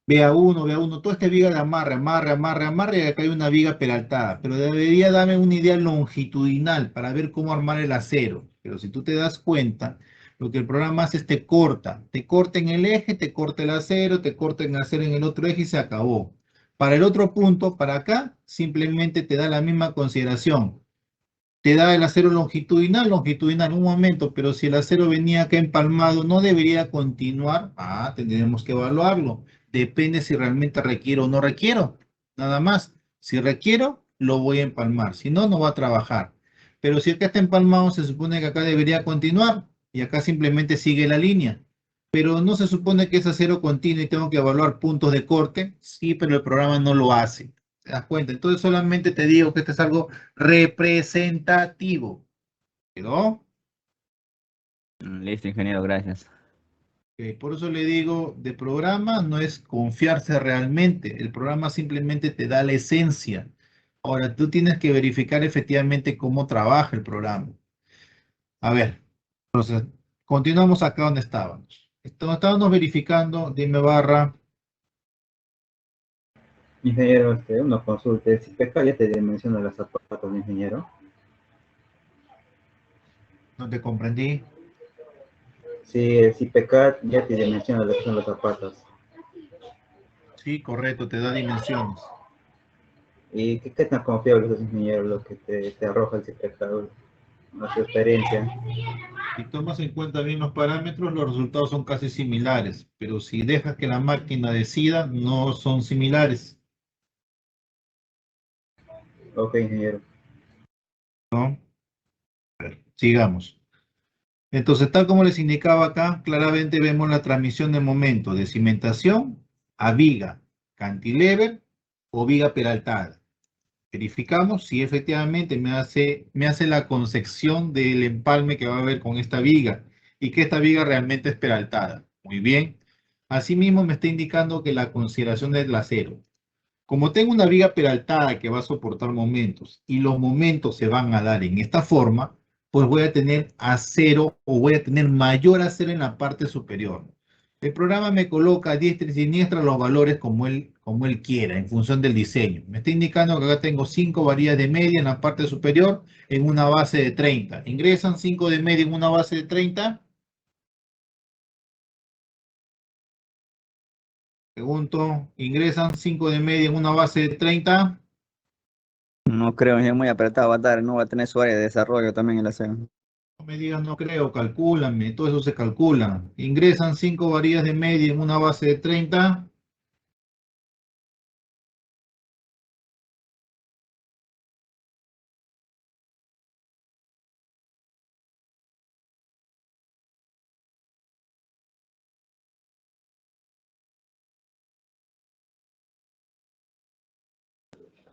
Vea uno, toda esta viga de amarre, y acá hay una viga peraltada. Pero debería darme una idea longitudinal para ver cómo armar el acero. Pero si tú te das cuenta, lo que el programa hace es te corta en el eje, te corta el acero, te corta el acero en el otro eje y se acabó. Para el otro punto, para acá, simplemente te da la misma consideración. Te da el acero longitudinal, un momento, pero si el acero venía acá empalmado, ¿no debería continuar? Tendremos que evaluarlo. Depende si realmente requiero o no requiero. Nada más. Si requiero, lo voy a empalmar. Si no, no va a trabajar. Pero si acá está empalmado, se supone que acá debería continuar. Y acá simplemente sigue la línea. Pero no se supone que es acero continuo y tengo que evaluar puntos de corte. Sí, pero el programa no lo hace. ¿Te das cuenta? Entonces solamente te digo que esto es algo representativo. ¿Quedó? Listo, ingeniero, gracias. Por eso le digo, de programa no es confiarse realmente. El programa simplemente te da la esencia. Ahora, tú tienes que verificar efectivamente cómo trabaja el programa. A ver, entonces, continuamos acá donde estábamos. Estábamos verificando, dime barra. Ingeniero, una consulta. Si PK ya te dimensiona las zapatos, ingeniero. No te comprendí. Si PK ya te dimensiona lo que son los zapatos. Sí, correcto, te da dimensiones. ¿Y qué tan confiable es, ingeniero, lo que te arroja el CPK, a tu experiencia? Si tomas en cuenta bien los parámetros, los resultados son casi similares, pero si dejas que la máquina decida, no son similares, Ok, ingeniero. ¿no? Sigamos. Entonces, tal como les indicaba acá, claramente vemos la transmisión de momento de cimentación a viga, cantilever o viga peraltada. Verificamos si efectivamente me hace la concepción del empalme que va a haber con esta viga y que esta viga realmente es peraltada. Muy bien. Asimismo, me está indicando que la consideración del acero. Como tengo una viga peraltada que va a soportar momentos y los momentos se van a dar en esta forma, pues voy a tener acero o voy a tener mayor acero en la parte superior. El programa me coloca a diestra y siniestra los valores como él quiera, en función del diseño. Me está indicando que acá tengo 5 varillas de media en la parte superior en una base de 30. Ingresan 5 de media en una base de 30. Pregunto, ¿ingresan 5 de media en una base de 30? No creo, es muy apretado, va a estar, no va a tener su área de desarrollo también el acero. No me digas, no creo, calcúlame, todo eso se calcula. Ingresan 5 varillas de media en una base de 30.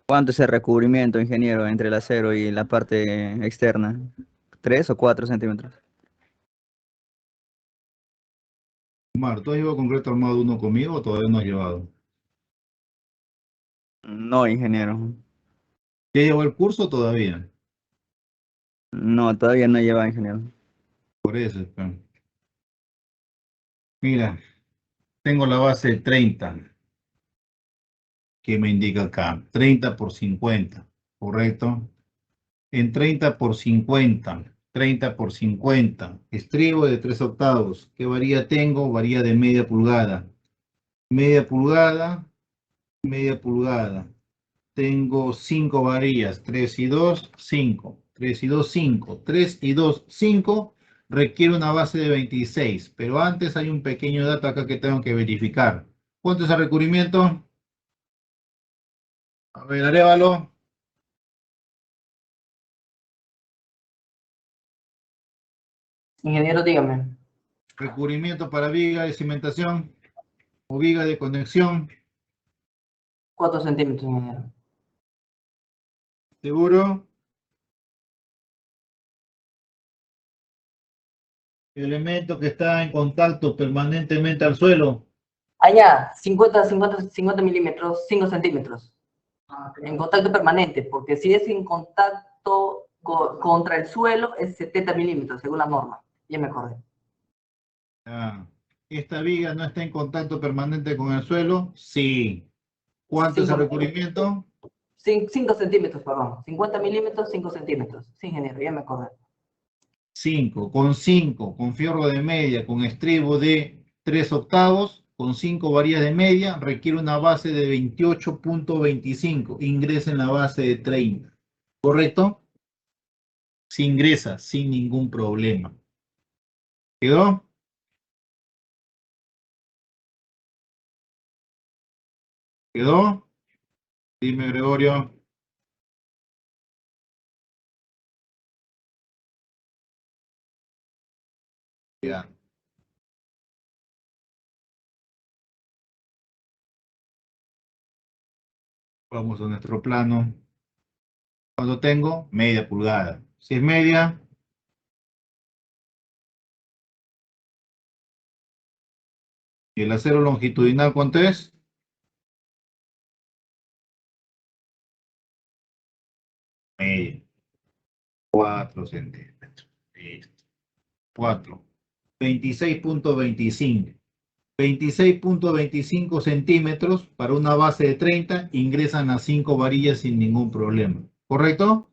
¿Cuánto es el recubrimiento, ingeniero, entre el acero y la parte externa? ¿3 o 4 centímetros? Omar, ¿tú has llevado concreto armado uno conmigo o todavía no has llevado? No, ingeniero. ¿Ya llevó el curso todavía? No, todavía no lleva, ingeniero. Por eso, espera. Mira, tengo la base de 30, que me indica acá. 30 por 50, ¿correcto? En 30 por 50, 30 por 50, estribo de 3 octavos. ¿Qué varilla tengo? Varilla de media pulgada. Media pulgada, media pulgada. Tengo 5 varillas, 3 y 2, 5. 3 y 2, 5. 3 y 2, 5. Requiere una base de 26, pero antes hay un pequeño dato acá que tengo que verificar. ¿Cuánto es el recubrimiento? A ver, Arévalo. Ingeniero, dígame. Recubrimiento para viga de cimentación o viga de conexión. 4 centímetros, ingeniero. ¿Seguro? Elemento que está en contacto permanentemente al suelo. Allá, 50 milímetros, 5 centímetros. En contacto permanente, porque si es en contacto contra el suelo, es 70 milímetros, según la norma. Ya me acordé. Ah, ¿esta viga no está en contacto permanente con el suelo? Sí. ¿Cuánto es el 5 recubrimiento? 5 centímetros, perdón. 50 milímetros, 5 centímetros. Sí, ingeniero, ya me acordé. 5. Con 5, con fierro de media, con estribo de 3 octavos, con 5 varillas de media, requiere una base de 28.25. Ingresa en la base de 30. ¿Correcto? Se ingresa sin ningún problema. ¿Quedó? ¿Quedó? Dime, Gregorio. Ya. Vamos a nuestro plano. ¿Cuánto tengo? Media pulgada. Si es media, ¿y el acero longitudinal cuánto es? Media. 4 centímetros. Listo. 4. 26.25. 26.25 centímetros para una base de 30, ingresan las 5 varillas sin ningún problema. ¿Correcto?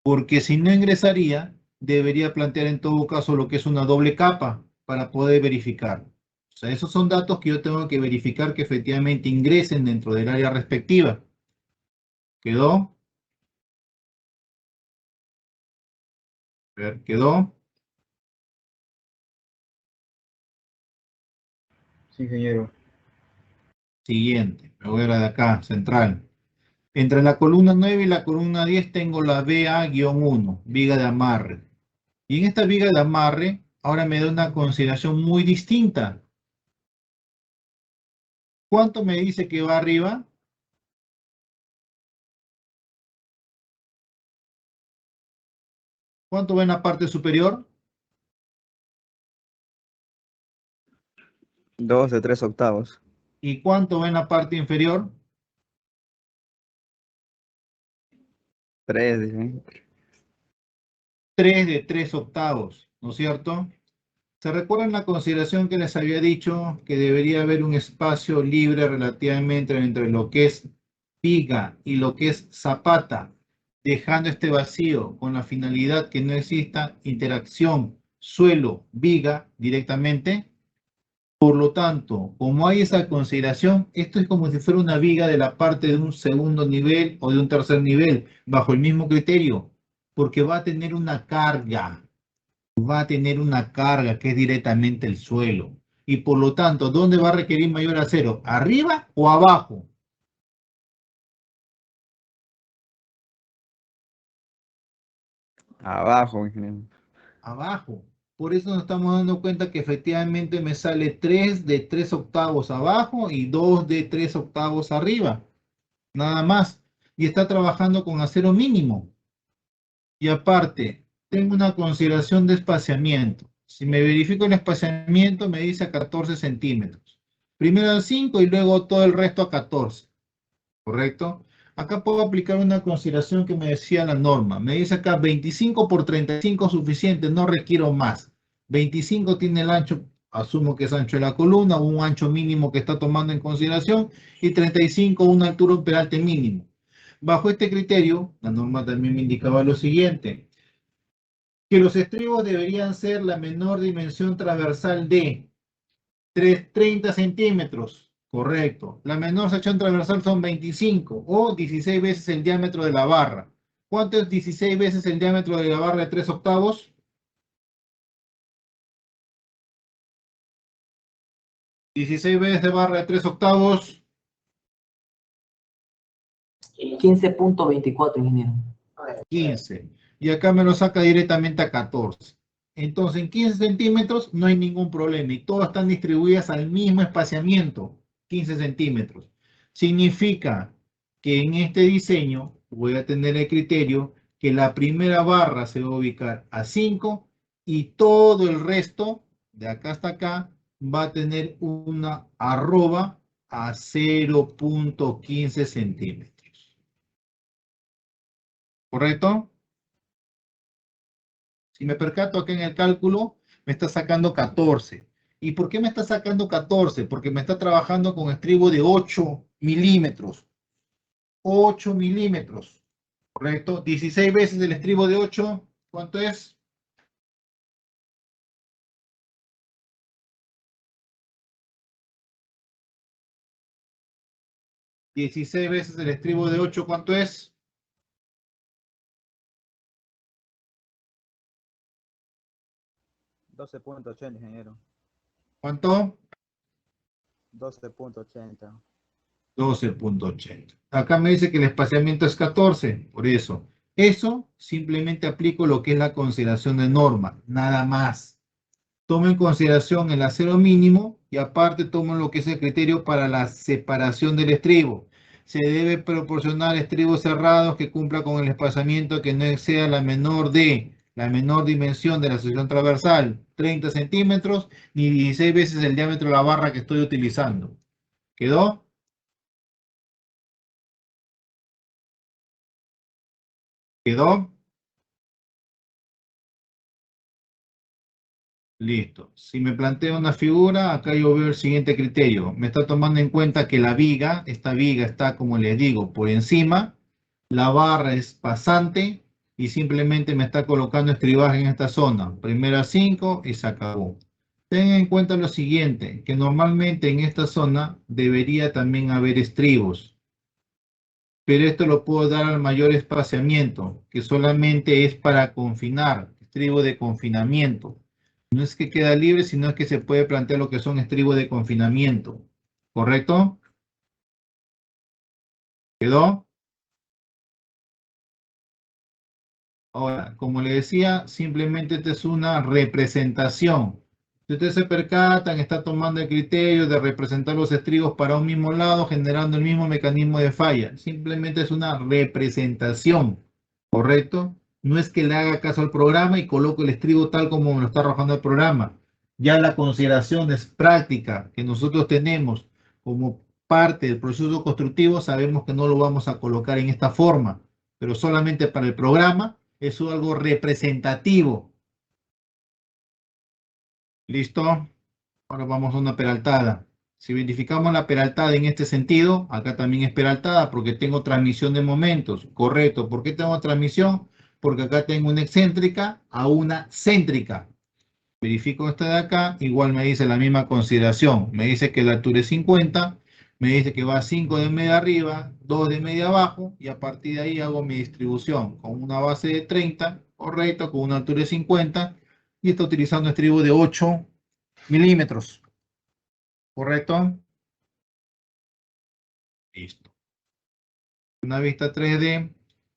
Porque si no ingresaría, debería plantear en todo caso lo que es una doble capa para poder verificar. O sea, esos son datos que yo tengo que verificar que efectivamente ingresen dentro del área respectiva. ¿Quedó? A ver, ¿quedó? Sí, ingeniero. Siguiente, me voy a la de acá, central. Entre la columna 9 y la columna 10 tengo la BA-1, viga de amarre. Y en esta viga de amarre, ahora me da una consideración muy distinta. ¿Cuánto me dice que va arriba? ¿Cuánto va en la parte superior? 2 de 3 octavos. ¿Y cuánto va en la parte inferior? 3, dicen. 3 de 3 octavos, ¿no es cierto? ¿Se recuerdan la consideración que les había dicho que debería haber un espacio libre relativamente entre lo que es viga y lo que es zapata, dejando este vacío con la finalidad que no exista interacción suelo-viga directamente? Por lo tanto, como hay esa consideración, esto es como si fuera una viga de la parte de un segundo nivel o de un tercer nivel, bajo el mismo criterio, porque va a tener una carga que es directamente el suelo. Y por lo tanto, ¿dónde va a requerir mayor acero? ¿Arriba o abajo? Abajo, ingeniero. Abajo. Por eso nos estamos dando cuenta que efectivamente me sale 3 de 3 octavos abajo y 2 de 3 octavos arriba. Nada más. Y está trabajando con acero mínimo. Y aparte, tengo una consideración de espaciamiento. Si me verifico el espaciamiento, me dice a 14 centímetros. Primero a 5 y luego todo el resto a 14. ¿Correcto? Acá puedo aplicar una consideración que me decía la norma. Me dice acá 25 por 35 suficiente, no requiero más. 25 tiene el ancho, asumo que es ancho de la columna, un ancho mínimo que está tomando en consideración, y 35 una altura un peralte mínimo. Bajo este criterio, la norma también me indicaba lo siguiente, que los estribos deberían ser la menor dimensión transversal de 30 centímetros. Correcto. La menor sección transversal son 25 o 16 veces el diámetro de la barra. ¿Cuánto es 16 veces el diámetro de la barra de 3 octavos? 16 veces de barra de 3 octavos. 15.24, ingeniero. 15. Y acá me lo saca directamente a 14. Entonces, en 15 centímetros no hay ningún problema y todas están distribuidas al mismo espaciamiento, 15 centímetros. Significa que en este diseño voy a tener el criterio que la primera barra se va a ubicar a 5 y todo el resto, de acá hasta acá, va a tener una arroba a 0.15 centímetros. ¿Correcto? Si me percato acá en el cálculo, me está sacando 14. ¿Y por qué me está sacando 14? Porque me está trabajando con estribo de 8 milímetros. 8 milímetros. ¿Correcto? 16 veces el estribo de 8, ¿cuánto es? ¿16 veces el estribo de 8, cuánto es? $12.80, ingeniero. ¿Cuánto? 12.80. 12.80. Acá me dice que el espaciamiento es 14, por eso. Eso simplemente aplico lo que es la consideración de norma, nada más. Tomo en consideración el acero mínimo y aparte tomo lo que es el criterio para la separación del estribo. Se debe proporcionar estribos cerrados que cumpla con el espaciamiento que no exceda la menor dimensión de la sección transversal, 30 centímetros, ni 16 veces el diámetro de la barra que estoy utilizando. ¿Quedó? ¿Quedó? Listo. Si me planteo una figura, acá yo veo el siguiente criterio. Me está tomando en cuenta que la viga, esta viga está, como les digo, por encima. La barra es pasante y simplemente me está colocando estribaje en esta zona. Primera 5 y se acabó. Ten en cuenta lo siguiente, que normalmente en esta zona debería también haber estribos. Pero esto lo puedo dar al mayor espaciamiento, que solamente es para confinar, estribo de confinamiento. No es que queda libre, sino es que se puede plantear lo que son estribos de confinamiento. ¿Correcto? ¿Quedó? Ahora, como le decía, simplemente esta es una representación. Si ustedes se percatan, está tomando el criterio de representar los estribos para un mismo lado, generando el mismo mecanismo de falla. Simplemente es una representación, ¿correcto? No es que le haga caso al programa y coloque el estribo tal como me lo está arrojando el programa. Ya la consideración es práctica que nosotros tenemos como parte del proceso constructivo, sabemos que no lo vamos a colocar en esta forma, pero solamente para el programa es algo representativo. ¿Listo? Ahora vamos a una peraltada. Si verificamos la peraltada en este sentido, acá también es peraltada porque tengo transmisión de momentos. Correcto. ¿Por qué tengo transmisión? Porque acá tengo una excéntrica a una céntrica. Verifico esta de acá, igual me dice la misma consideración. Me dice que la altura es 50, me dice que va 5 de media arriba, 2 de media abajo, y a partir de ahí hago mi distribución con una base de 30, correcto, con una altura de 50, y está utilizando estribo de 8 milímetros. ¿Correcto? Listo. Una vista 3D.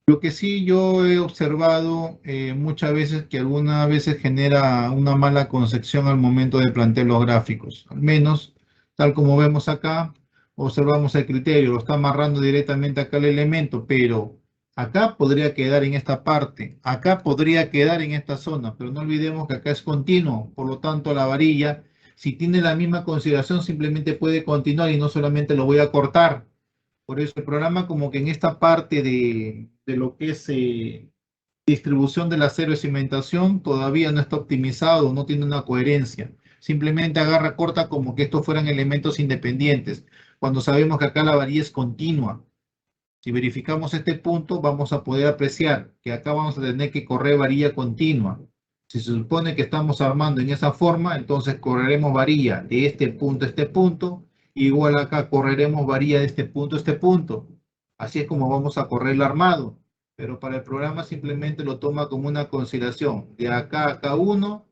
Lo que sí yo he observado muchas veces que algunas veces genera una mala concepción al momento de plantear los gráficos. Al menos, tal como vemos acá, observamos el criterio, lo está amarrando directamente acá el elemento, pero acá podría quedar en esta parte, acá podría quedar en esta zona, pero no olvidemos que acá es continuo, por lo tanto la varilla, si tiene la misma consideración, simplemente puede continuar y no solamente lo voy a cortar. Por eso el programa como que en esta parte de lo que es distribución del acero y cimentación todavía no está optimizado, no tiene una coherencia. Simplemente agarra, corta como que estos fueran elementos independientes, cuando sabemos que acá la varilla es continua. Si verificamos este punto, vamos a poder apreciar que acá vamos a tener que correr varilla continua. Si se supone que estamos armando en esa forma, entonces correremos varilla de este punto a este punto. Igual acá correremos varilla de este punto a este punto. Así es como vamos a correr el armado. Pero para el programa simplemente lo toma como una consideración. De acá a acá uno,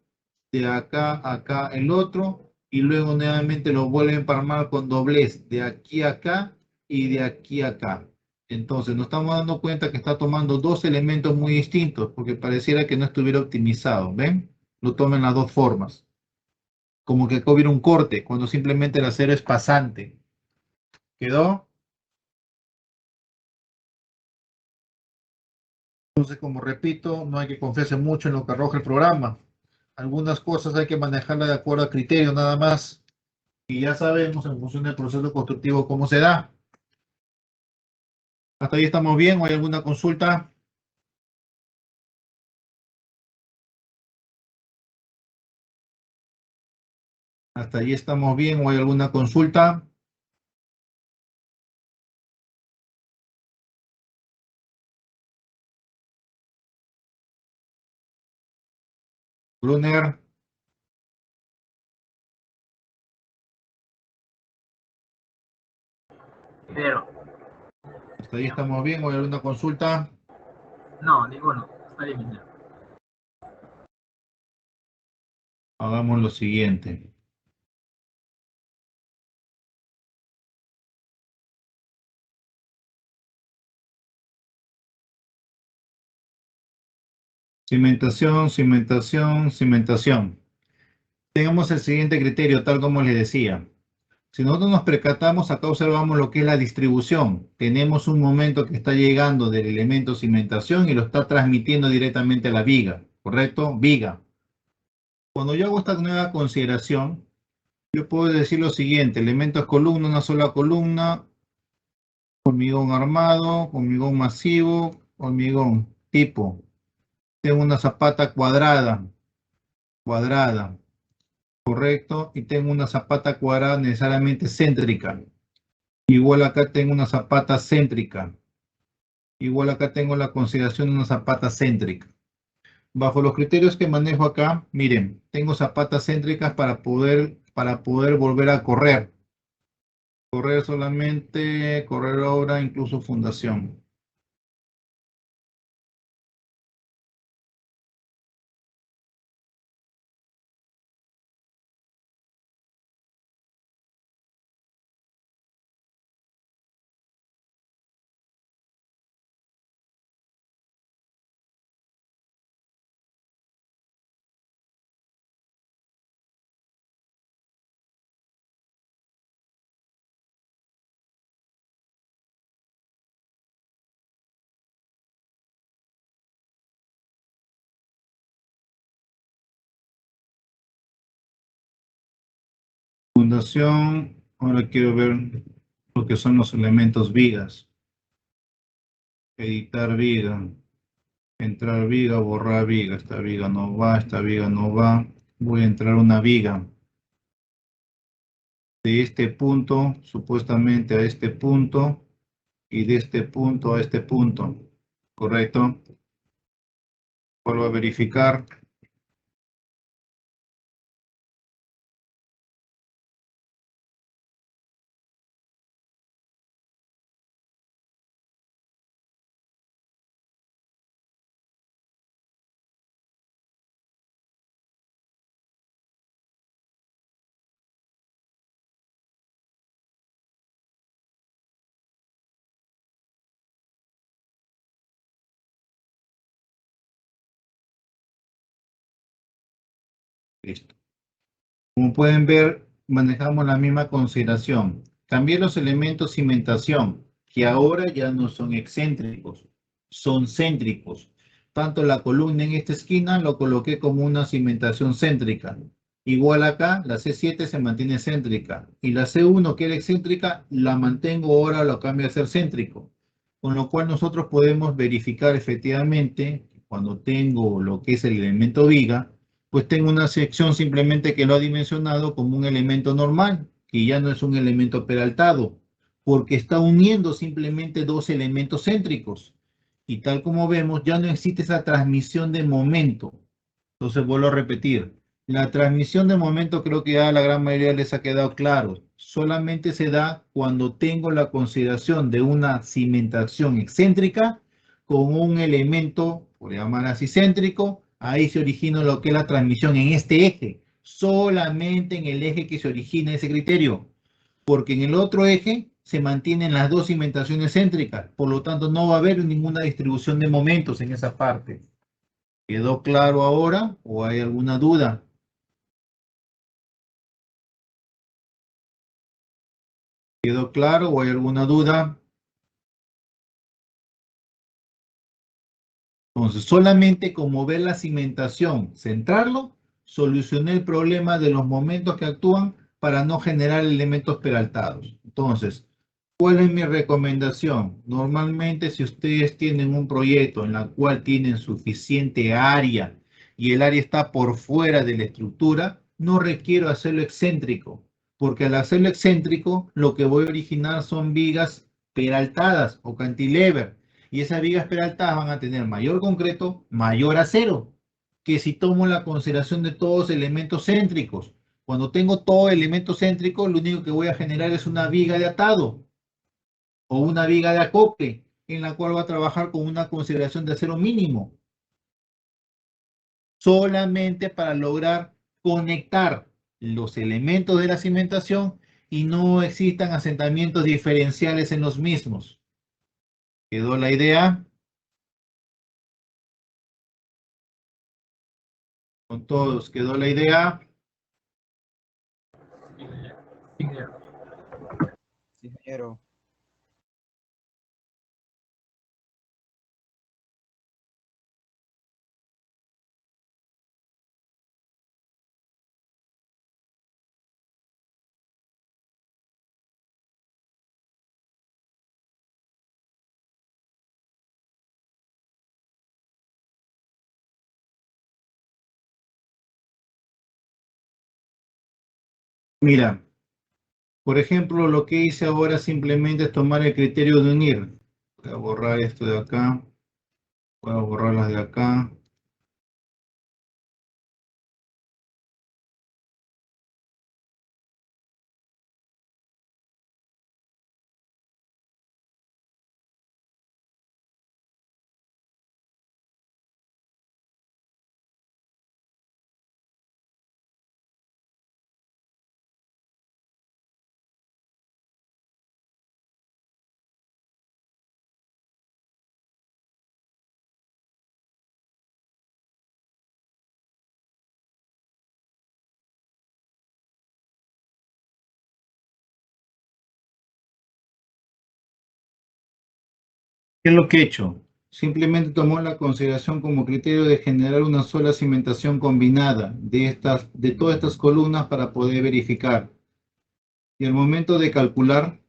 de acá a acá el otro. Y luego nuevamente lo vuelven para armar con doblez. De aquí a acá y de aquí a acá. Entonces nos estamos dando cuenta que está tomando dos elementos muy distintos porque pareciera que no estuviera optimizado. ¿Ven? Lo toma en las dos formas. Como que acá hubiera un corte cuando simplemente el acero es pasante. ¿Quedó? Entonces, como repito, no hay que confiarse mucho en lo que arroja el programa. Algunas cosas hay que manejarlas de acuerdo a criterio nada más. Y ya sabemos en función del proceso constructivo cómo se da. ¿Hasta ahí estamos bien? ¿O hay alguna consulta? ¿Hasta ahí estamos bien? ¿O hay alguna consulta? Brunner. Pero, ¿Hasta ahí estamos bien? ¿O hay alguna consulta? no, ninguno. Está eliminado. Hagamos lo siguiente. Cimentación, cimentación, cimentación. Tenemos el siguiente criterio, tal como les decía. Si nosotros nos percatamos, acá observamos lo que es la distribución. Tenemos un momento que está llegando del elemento cimentación y lo está transmitiendo directamente a la viga, ¿correcto? Viga. Cuando yo hago esta nueva consideración, yo puedo decir lo siguiente: elementos columna, una sola columna, hormigón armado, hormigón masivo, hormigón tipo. Tengo una zapata cuadrada, correcto, y tengo una zapata cuadrada necesariamente céntrica. Igual acá tengo una zapata céntrica. Igual acá tengo la consideración de una zapata céntrica. Bajo los criterios que manejo acá, miren, tengo zapatas céntricas para poder volver a correr. Correr solamente, correr obra, incluso fundación. Fundación, ahora quiero ver lo que son los elementos vigas. Editar viga, entrar viga, borrar viga. Esta viga no va, esta viga no va. Voy a entrar una viga de este punto, supuestamente a este punto, y de este punto a este punto. ¿Correcto? Vuelvo a verificar. Listo. Como pueden ver, manejamos la misma consideración. Cambié los elementos cimentación, que ahora ya no son excéntricos, son céntricos. Tanto la columna en esta esquina lo coloqué como una cimentación céntrica. Igual acá, la C7 se mantiene céntrica. Y la C1, que era excéntrica, la mantengo ahora, lo cambio a ser céntrico. Con lo cual nosotros podemos verificar efectivamente, cuando tengo lo que es el elemento viga, pues tengo una sección simplemente que lo ha dimensionado como un elemento normal, que ya no es un elemento peraltado, porque está uniendo simplemente dos elementos céntricos. Y tal como vemos, ya no existe esa transmisión de momento. Entonces vuelvo a repetir, la transmisión de momento creo que ya a la gran mayoría les ha quedado claro. Solamente se da cuando tengo la consideración de una cimentación excéntrica con un elemento, por llamar así, céntrico. Ahí se origina lo que es la transmisión en este eje, solamente en el eje que se origina ese criterio, porque en el otro eje se mantienen las dos cimentaciones céntricas, por lo tanto no va a haber ninguna distribución de momentos en esa parte. ¿Quedó claro ahora o hay alguna duda? ¿Quedó claro o hay alguna duda? Entonces, solamente con mover la cimentación, centrarlo, solucioné el problema de los momentos que actúan para no generar elementos peraltados. Entonces, ¿cuál es mi recomendación? Normalmente, si ustedes tienen un proyecto en el cual tienen suficiente área y el área está por fuera de la estructura, no requiero hacerlo excéntrico, porque al hacerlo excéntrico, lo que voy a originar son vigas peraltadas o cantilever, y esas vigas peraltadas van a tener mayor concreto, mayor acero, que si tomo la consideración de todos elementos céntricos. Cuando tengo todo elemento céntrico, lo único que voy a generar es una viga de atado o una viga de acople, en la cual va a trabajar con una consideración de acero mínimo, solamente para lograr conectar los elementos de la cimentación y no existan asentamientos diferenciales en los mismos. ¿Quedó la idea? Con todos, ¿quedó la idea? Sí, ingeniero. Mira, por ejemplo, lo que hice ahora simplemente es tomar el criterio de unir. Voy a borrar esto de acá. Voy a borrar las de acá. ¿Qué es lo que he hecho? Simplemente tomó la consideración como criterio de generar una sola cimentación combinada de todas estas columnas para poder verificar. Y al momento de calcular,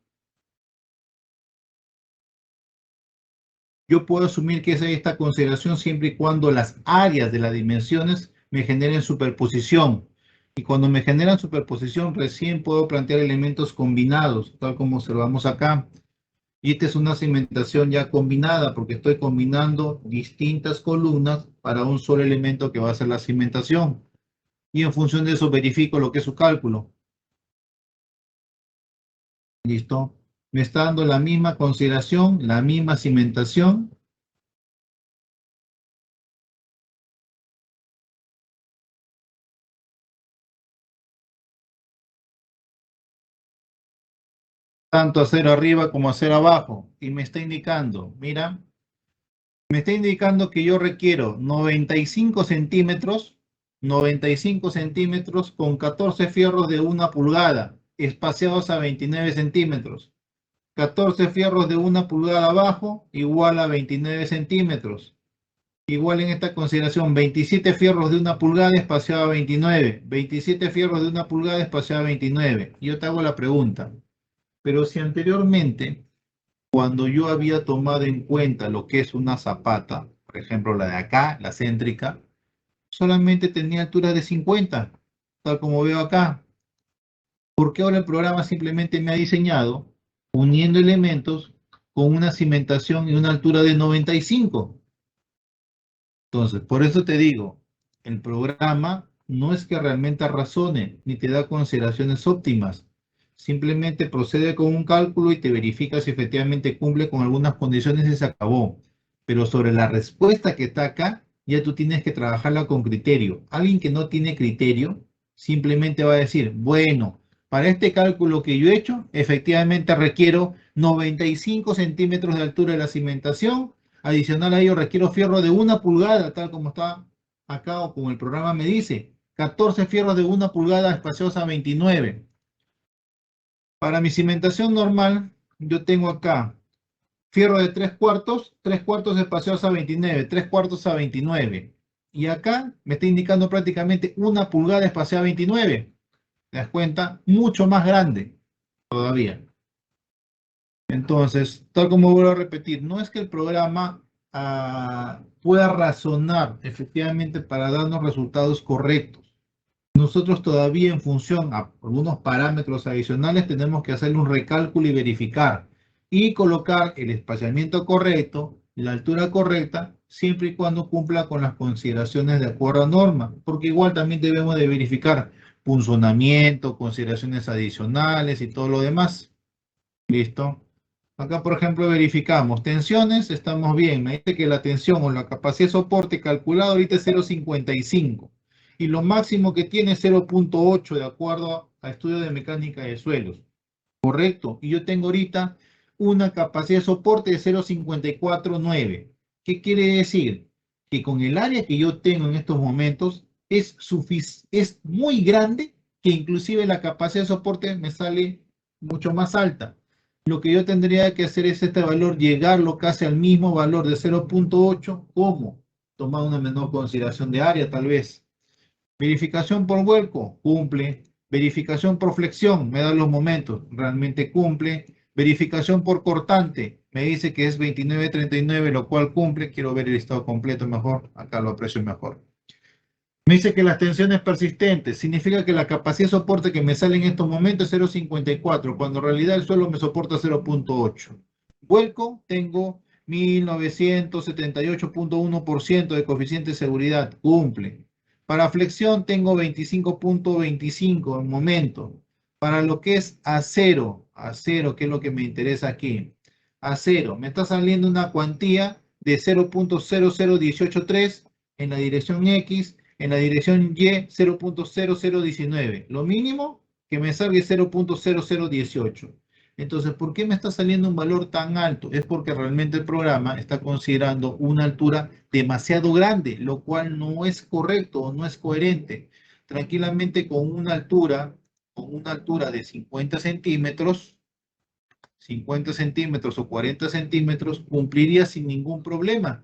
yo puedo asumir que es esta consideración siempre y cuando las áreas de las dimensiones me generen superposición. Y cuando me generan superposición, recién puedo plantear elementos combinados, tal como observamos acá. Y esta es una cimentación ya combinada, porque estoy combinando distintas columnas para un solo elemento que va a ser la cimentación. Y en función de eso verifico lo que es su cálculo. ¿Listo? Me está dando la misma consideración, la misma cimentación. Tanto hacer arriba como hacer abajo. Y me está indicando, mira, me está indicando que yo requiero 95 centímetros con 14 fierros de 1 pulgada, espaciados a 29 centímetros. 14 fierros de 1 pulgada abajo, igual a 29 centímetros. Igual en esta consideración, 27 fierros de 1 pulgada espaciado a 29. 27 fierros de 1 pulgada espaciado a 29. Yo te hago la pregunta. Pero si anteriormente, cuando yo había tomado en cuenta lo que es una zapata, por ejemplo la de acá, la céntrica, solamente tenía altura de 50, tal como veo acá. Porque ahora el programa simplemente me ha diseñado uniendo elementos con una cimentación y una altura de 95. Entonces, por eso te digo, el programa no es que realmente razone ni te da consideraciones óptimas. Simplemente procede con un cálculo y te verifica si efectivamente cumple con algunas condiciones y se acabó. Pero sobre la respuesta que está acá, ya tú tienes que trabajarla con criterio. Alguien que no tiene criterio simplemente va a decir, bueno, para este cálculo que yo he hecho, efectivamente requiero 95 centímetros de altura de la cimentación. Adicional a ello, requiero fierro de 1 pulgada, tal como está acá o como el programa me dice. 14 fierros de 1 pulgada espaciados a 29. Para mi cimentación normal, yo tengo acá fierro de 3 cuartos espaciados a 29, 3 cuartos a 29. Y acá me está indicando prácticamente 1 pulgada espaciada a 29. ¿Te das cuenta? Mucho más grande todavía. Entonces, tal como vuelvo a repetir, no es que el programa pueda razonar efectivamente para darnos resultados correctos. Nosotros todavía en función a algunos parámetros adicionales tenemos que hacerle un recálculo y verificar y colocar el espaciamiento correcto, la altura correcta, siempre y cuando cumpla con las consideraciones de acuerdo a norma, porque igual también debemos de verificar punzonamiento, consideraciones adicionales y todo lo demás. ¿Listo? Acá, por ejemplo, verificamos tensiones, estamos bien. Me dice que la tensión o la capacidad de soporte calculada ahorita es 0,55 y lo máximo que tiene es 0,8 de acuerdo a estudio de mecánica de suelos. Correcto. Y yo tengo ahorita una capacidad de soporte de 0,549. ¿Qué quiere decir? Que con el área que yo tengo en estos momentos es muy grande, que inclusive la capacidad de soporte me sale mucho más alta. Lo que yo tendría que hacer es este valor llegarlo casi al mismo valor de 0,8. ¿Cómo? Tomar una menor consideración de área, tal vez. Verificación por vuelco, cumple. Verificación por flexión, me da los momentos, realmente cumple. Verificación por cortante, me dice que es 29,39, lo cual cumple. Quiero ver el listado completo mejor, acá lo aprecio mejor. Me dice que las tensiones persistentes, significa que la capacidad de soporte que me sale en estos momentos es 0,54, cuando en realidad el suelo me soporta 0,8. Vuelco, tengo 1978.1% de coeficiente de seguridad, cumple. Para flexión tengo 25.25 en momento. Para lo que es acero, que es lo que me interesa aquí, acero, me está saliendo una cuantía de 0.00183 en la dirección X, en la dirección Y 0.0019. Lo mínimo que me salga es 0.0018. Entonces, ¿por qué me está saliendo un valor tan alto? Es porque realmente el programa está considerando una altura demasiado grande, lo cual no es correcto o no es coherente. Tranquilamente con una altura de 50 centímetros o 40 centímetros, cumpliría sin ningún problema.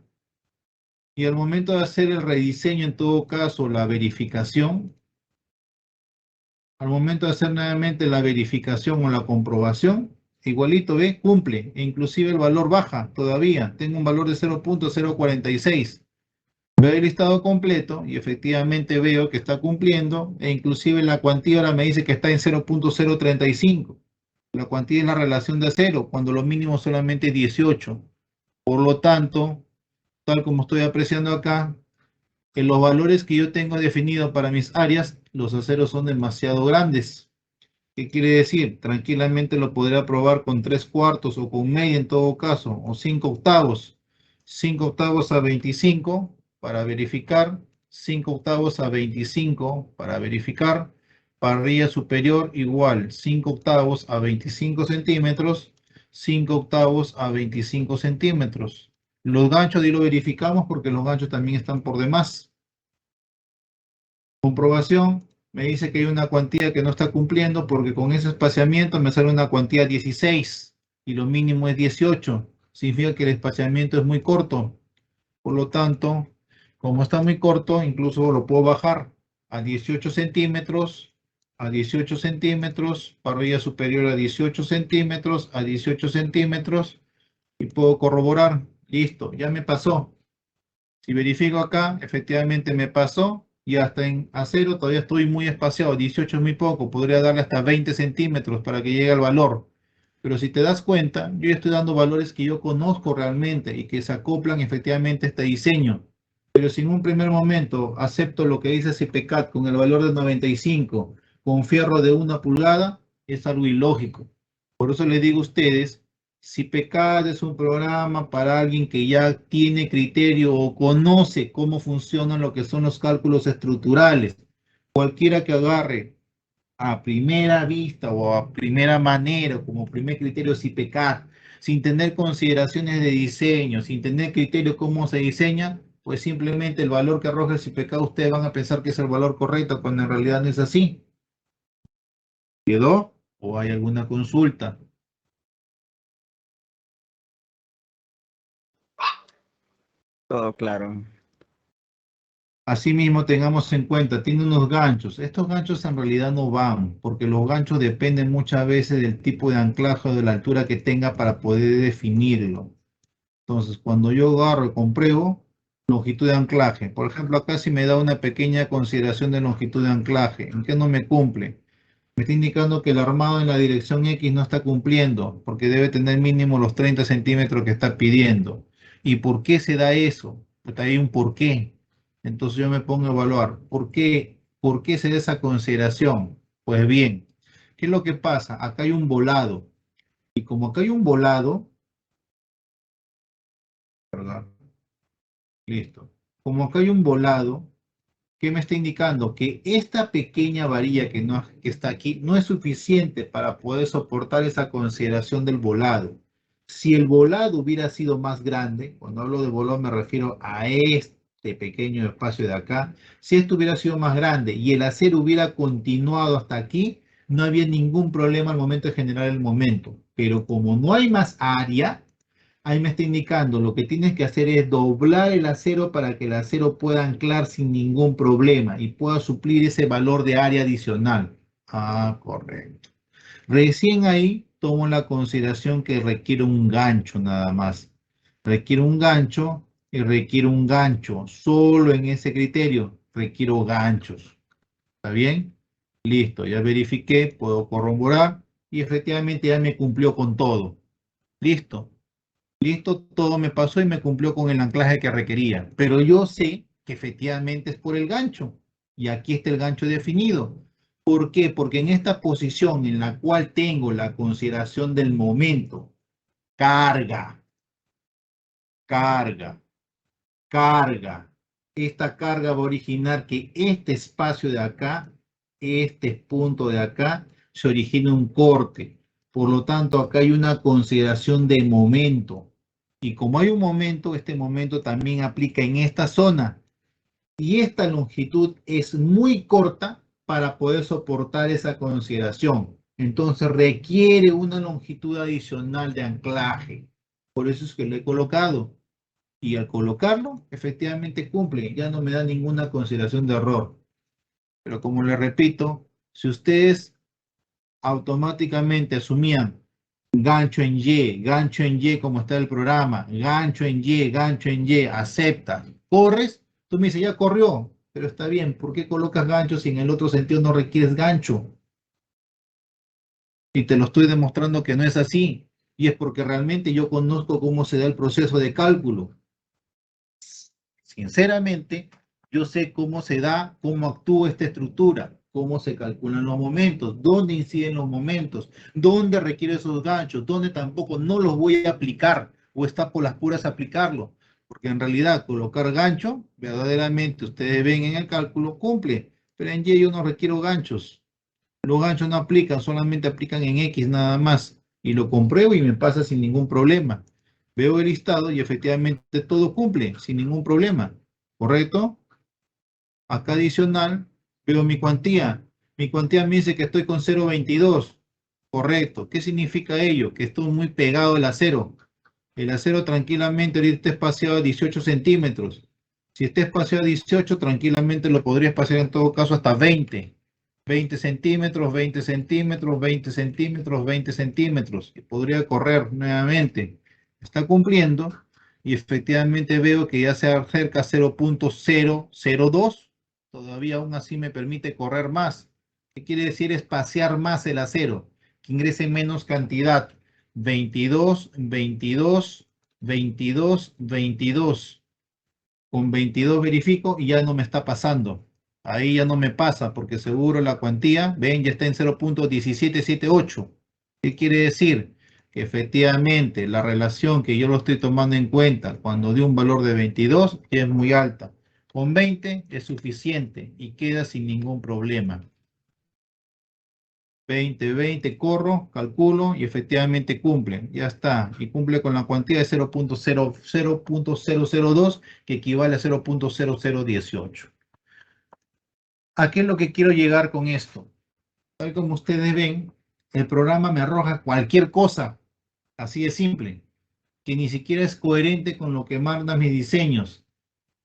Y al momento de hacer el rediseño, en todo caso, la verificación, al momento de hacer nuevamente la verificación o la comprobación, igualito, ¿ve? Cumple, e inclusive el valor baja todavía. Tengo un valor de 0.046. Veo el listado completo y efectivamente veo que está cumpliendo, e inclusive la cuantía ahora me dice que está en 0.035. La cuantía es la relación de acero, cuando lo mínimo solamente 18. Por lo tanto, tal como estoy apreciando acá, en los valores que yo tengo definidos para mis áreas, los aceros son demasiado grandes. ¿Qué quiere decir? Tranquilamente lo podría probar con 3/4 o con media en todo caso, o 5/8. 5/8 a 25 para verificar, 5/8 a 25 para verificar, parrilla superior igual 5/8 a 25 centímetros, 5/8 a 25 centímetros. Los ganchos, y lo verificamos porque los ganchos también están por demás. Comprobación, me dice que hay una cuantía que no está cumpliendo porque con ese espaciamiento me sale una cuantía 16 y lo mínimo es 18. Significa que el espaciamiento es muy corto. Por lo tanto, como está muy corto, incluso lo puedo bajar a 18 centímetros, a 18 centímetros, parrilla superior a 18 centímetros, a 18 centímetros, y puedo corroborar. Listo, ya me pasó. Si verifico acá, efectivamente me pasó, y hasta en acero todavía estoy muy espaciado. 18 es muy poco, podría darle hasta 20 centímetros para que llegue al valor. Pero si te das cuenta, yo ya estoy dando valores que yo conozco realmente y que se acoplan efectivamente a este diseño. Pero si en un primer momento acepto lo que dice CIPECAT con el valor de 95, con fierro de 1 pulgada, es algo ilógico. Por eso les digo a ustedes, CIPECAT es un programa para alguien que ya tiene criterio o conoce cómo funcionan lo que son los cálculos estructurales. Cualquiera que agarre a primera vista o a primera manera, como primer criterio CIPECAT, sin tener consideraciones de diseño, sin tener criterio cómo se diseña, pues simplemente el valor que arroja el CIPECAT ustedes van a pensar que es el valor correcto cuando en realidad no es así. ¿Quedó? ¿O hay alguna consulta? Todo claro. Asimismo, tengamos en cuenta, tiene unos ganchos. Estos ganchos en realidad no van, porque los ganchos dependen muchas veces del tipo de anclaje o de la altura que tenga para poder definirlo. Entonces, cuando yo agarro y compruebo longitud de anclaje, por ejemplo, acá sí me da una pequeña consideración de longitud de anclaje. ¿En qué no me cumple? Me está indicando que el armado en la dirección X no está cumpliendo, porque debe tener mínimo los 30 centímetros que está pidiendo. ¿Y por qué se da eso? Pues hay un por qué. Entonces yo me pongo a evaluar, ¿por qué se da esa consideración? Pues bien, ¿qué es lo que pasa? Acá hay un volado. Y como acá hay un volado, ¿verdad? Listo. Como acá hay un volado, ¿qué me está indicando? Que esta pequeña varilla que está aquí no es suficiente para poder soportar esa consideración del volado. Si el volado hubiera sido más grande, cuando hablo de volado me refiero a este pequeño espacio de acá, si esto hubiera sido más grande y el acero hubiera continuado hasta aquí, no había ningún problema al momento de generar el momento. Pero como no hay más área, ahí me está indicando, lo que tienes que hacer es doblar el acero para que el acero pueda anclar sin ningún problema y pueda suplir ese valor de área adicional. Ah, correcto. Recién ahí tomo la consideración que requiere un gancho nada más. Requiere un gancho y requiere un gancho solo en ese criterio. requiero ganchos. ¿Está bien? Listo, ya verifiqué, puedo corroborar y efectivamente ya me cumplió con todo. Listo. Listo, todo me pasó y me cumplió con el anclaje que requería. Pero yo sé que efectivamente es por el gancho. Y aquí está el gancho definido. ¿Por qué? Porque en esta posición en la cual tengo la consideración del momento, carga, carga, carga. Esta carga va a originar que este espacio de acá, este punto de acá, se origine un corte. Por lo tanto, acá hay una consideración de momento. Y como hay un momento, este momento también aplica en esta zona. Y esta longitud es muy corta para poder soportar esa consideración. Entonces requiere una longitud adicional de anclaje. Por eso es que lo he colocado. Y al colocarlo, efectivamente cumple. Ya no me da ninguna consideración de error. Pero como le repito, si ustedes automáticamente asumían gancho en Y como está el programa, gancho en Y, acepta, corres, tú me dices, ya corrió, pero está bien, ¿por qué colocas gancho si en el otro sentido no requieres gancho? Y te lo estoy demostrando que no es así, y es porque realmente yo conozco cómo se da el proceso de cálculo. Sinceramente, yo sé cómo se da, cómo actúa esta estructura, cómo se calculan los momentos, dónde inciden los momentos, dónde requiere esos ganchos, dónde tampoco no los voy a aplicar o está por las puras aplicarlo. Porque en realidad colocar gancho, verdaderamente ustedes ven en el cálculo, cumple. Pero en Y yo no requiero ganchos. Los ganchos no aplican, solamente aplican en X nada más. Y lo compruebo y me pasa sin ningún problema. Veo el listado y efectivamente todo cumple sin ningún problema. ¿Correcto? Acá adicional, veo mi cuantía. Mi cuantía me dice que estoy con 0,22. Correcto. ¿Qué significa ello? Que estoy muy pegado al acero. El acero tranquilamente ahorita está espaciado a 18 centímetros. Si está espaciado a 18, tranquilamente lo podría espaciar en todo caso hasta 20. 20 centímetros, 20 centímetros, 20 centímetros, 20 centímetros. Y podría correr nuevamente. Está cumpliendo y efectivamente veo que ya se acerca a 0.002. Todavía aún así me permite correr más. ¿Qué quiere decir espaciar más el acero? Que ingrese menos cantidad. 22, 22, 22, 22. Con 22 verifico y ya no me está pasando. Ahí ya no me pasa porque seguro la cuantía, ven, ya está en 0.1778. ¿Qué quiere decir? Que efectivamente la relación que yo lo estoy tomando en cuenta cuando de un valor de 22 es muy alta. Con 20 es suficiente y queda sin ningún problema. 20, 20, corro, calculo y efectivamente cumple. Ya está. Y cumple con la cuantía de 0.002 que equivale a 0.0018. ¿A qué es lo que quiero llegar con esto? Tal como ustedes ven, el programa me arroja cualquier cosa. Así de simple. Que ni siquiera es coherente con lo que mandan mis diseños.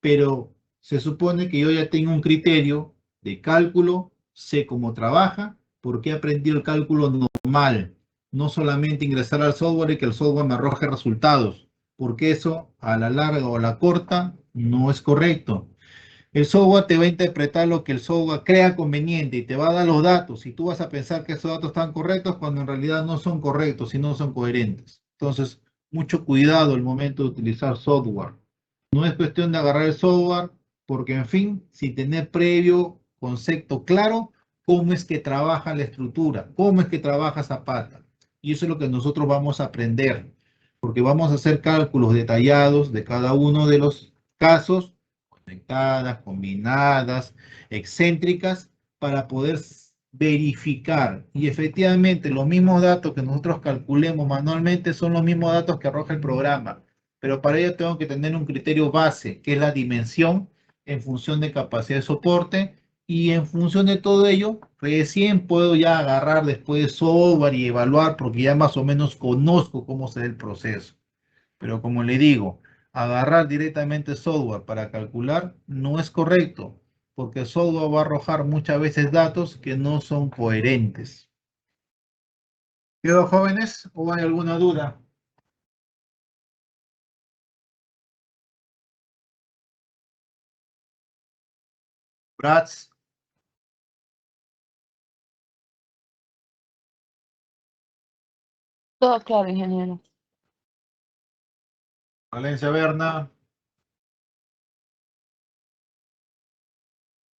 Pero se supone que yo ya tengo un criterio de cálculo, sé cómo trabaja, porque he aprendido el cálculo normal, no solamente ingresar al software y que el software me arroje resultados, porque eso a la larga o a la corta no es correcto. El software te va a interpretar lo que el software crea conveniente y te va a dar los datos y tú vas a pensar que esos datos están correctos cuando en realidad no son correctos y no son coherentes. Entonces, mucho cuidado al momento de utilizar software. No es cuestión de agarrar el software, porque en fin, sin tener previo concepto claro, cómo es que trabaja la estructura, cómo es que trabaja Zapata. Y eso es lo que nosotros vamos a aprender, porque vamos a hacer cálculos detallados de cada uno de los casos, conectadas, combinadas, excéntricas, para poder verificar. Y efectivamente, los mismos datos que nosotros calculemos manualmente son los mismos datos que arroja el programa. Pero para ello tengo que tener un criterio base, que es la dimensión en función de capacidad de soporte, y en función de todo ello, recién puedo ya agarrar después software y evaluar, porque ya más o menos conozco cómo se da el proceso. Pero como le digo, agarrar directamente software para calcular no es correcto, porque el software va a arrojar muchas veces datos que no son coherentes. ¿Quedó, jóvenes? ¿O hay alguna duda? Prats, Todo claro, ingeniero. Valencia Berna,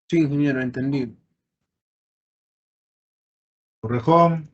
Sí, ingeniero, entendí. Torrejón,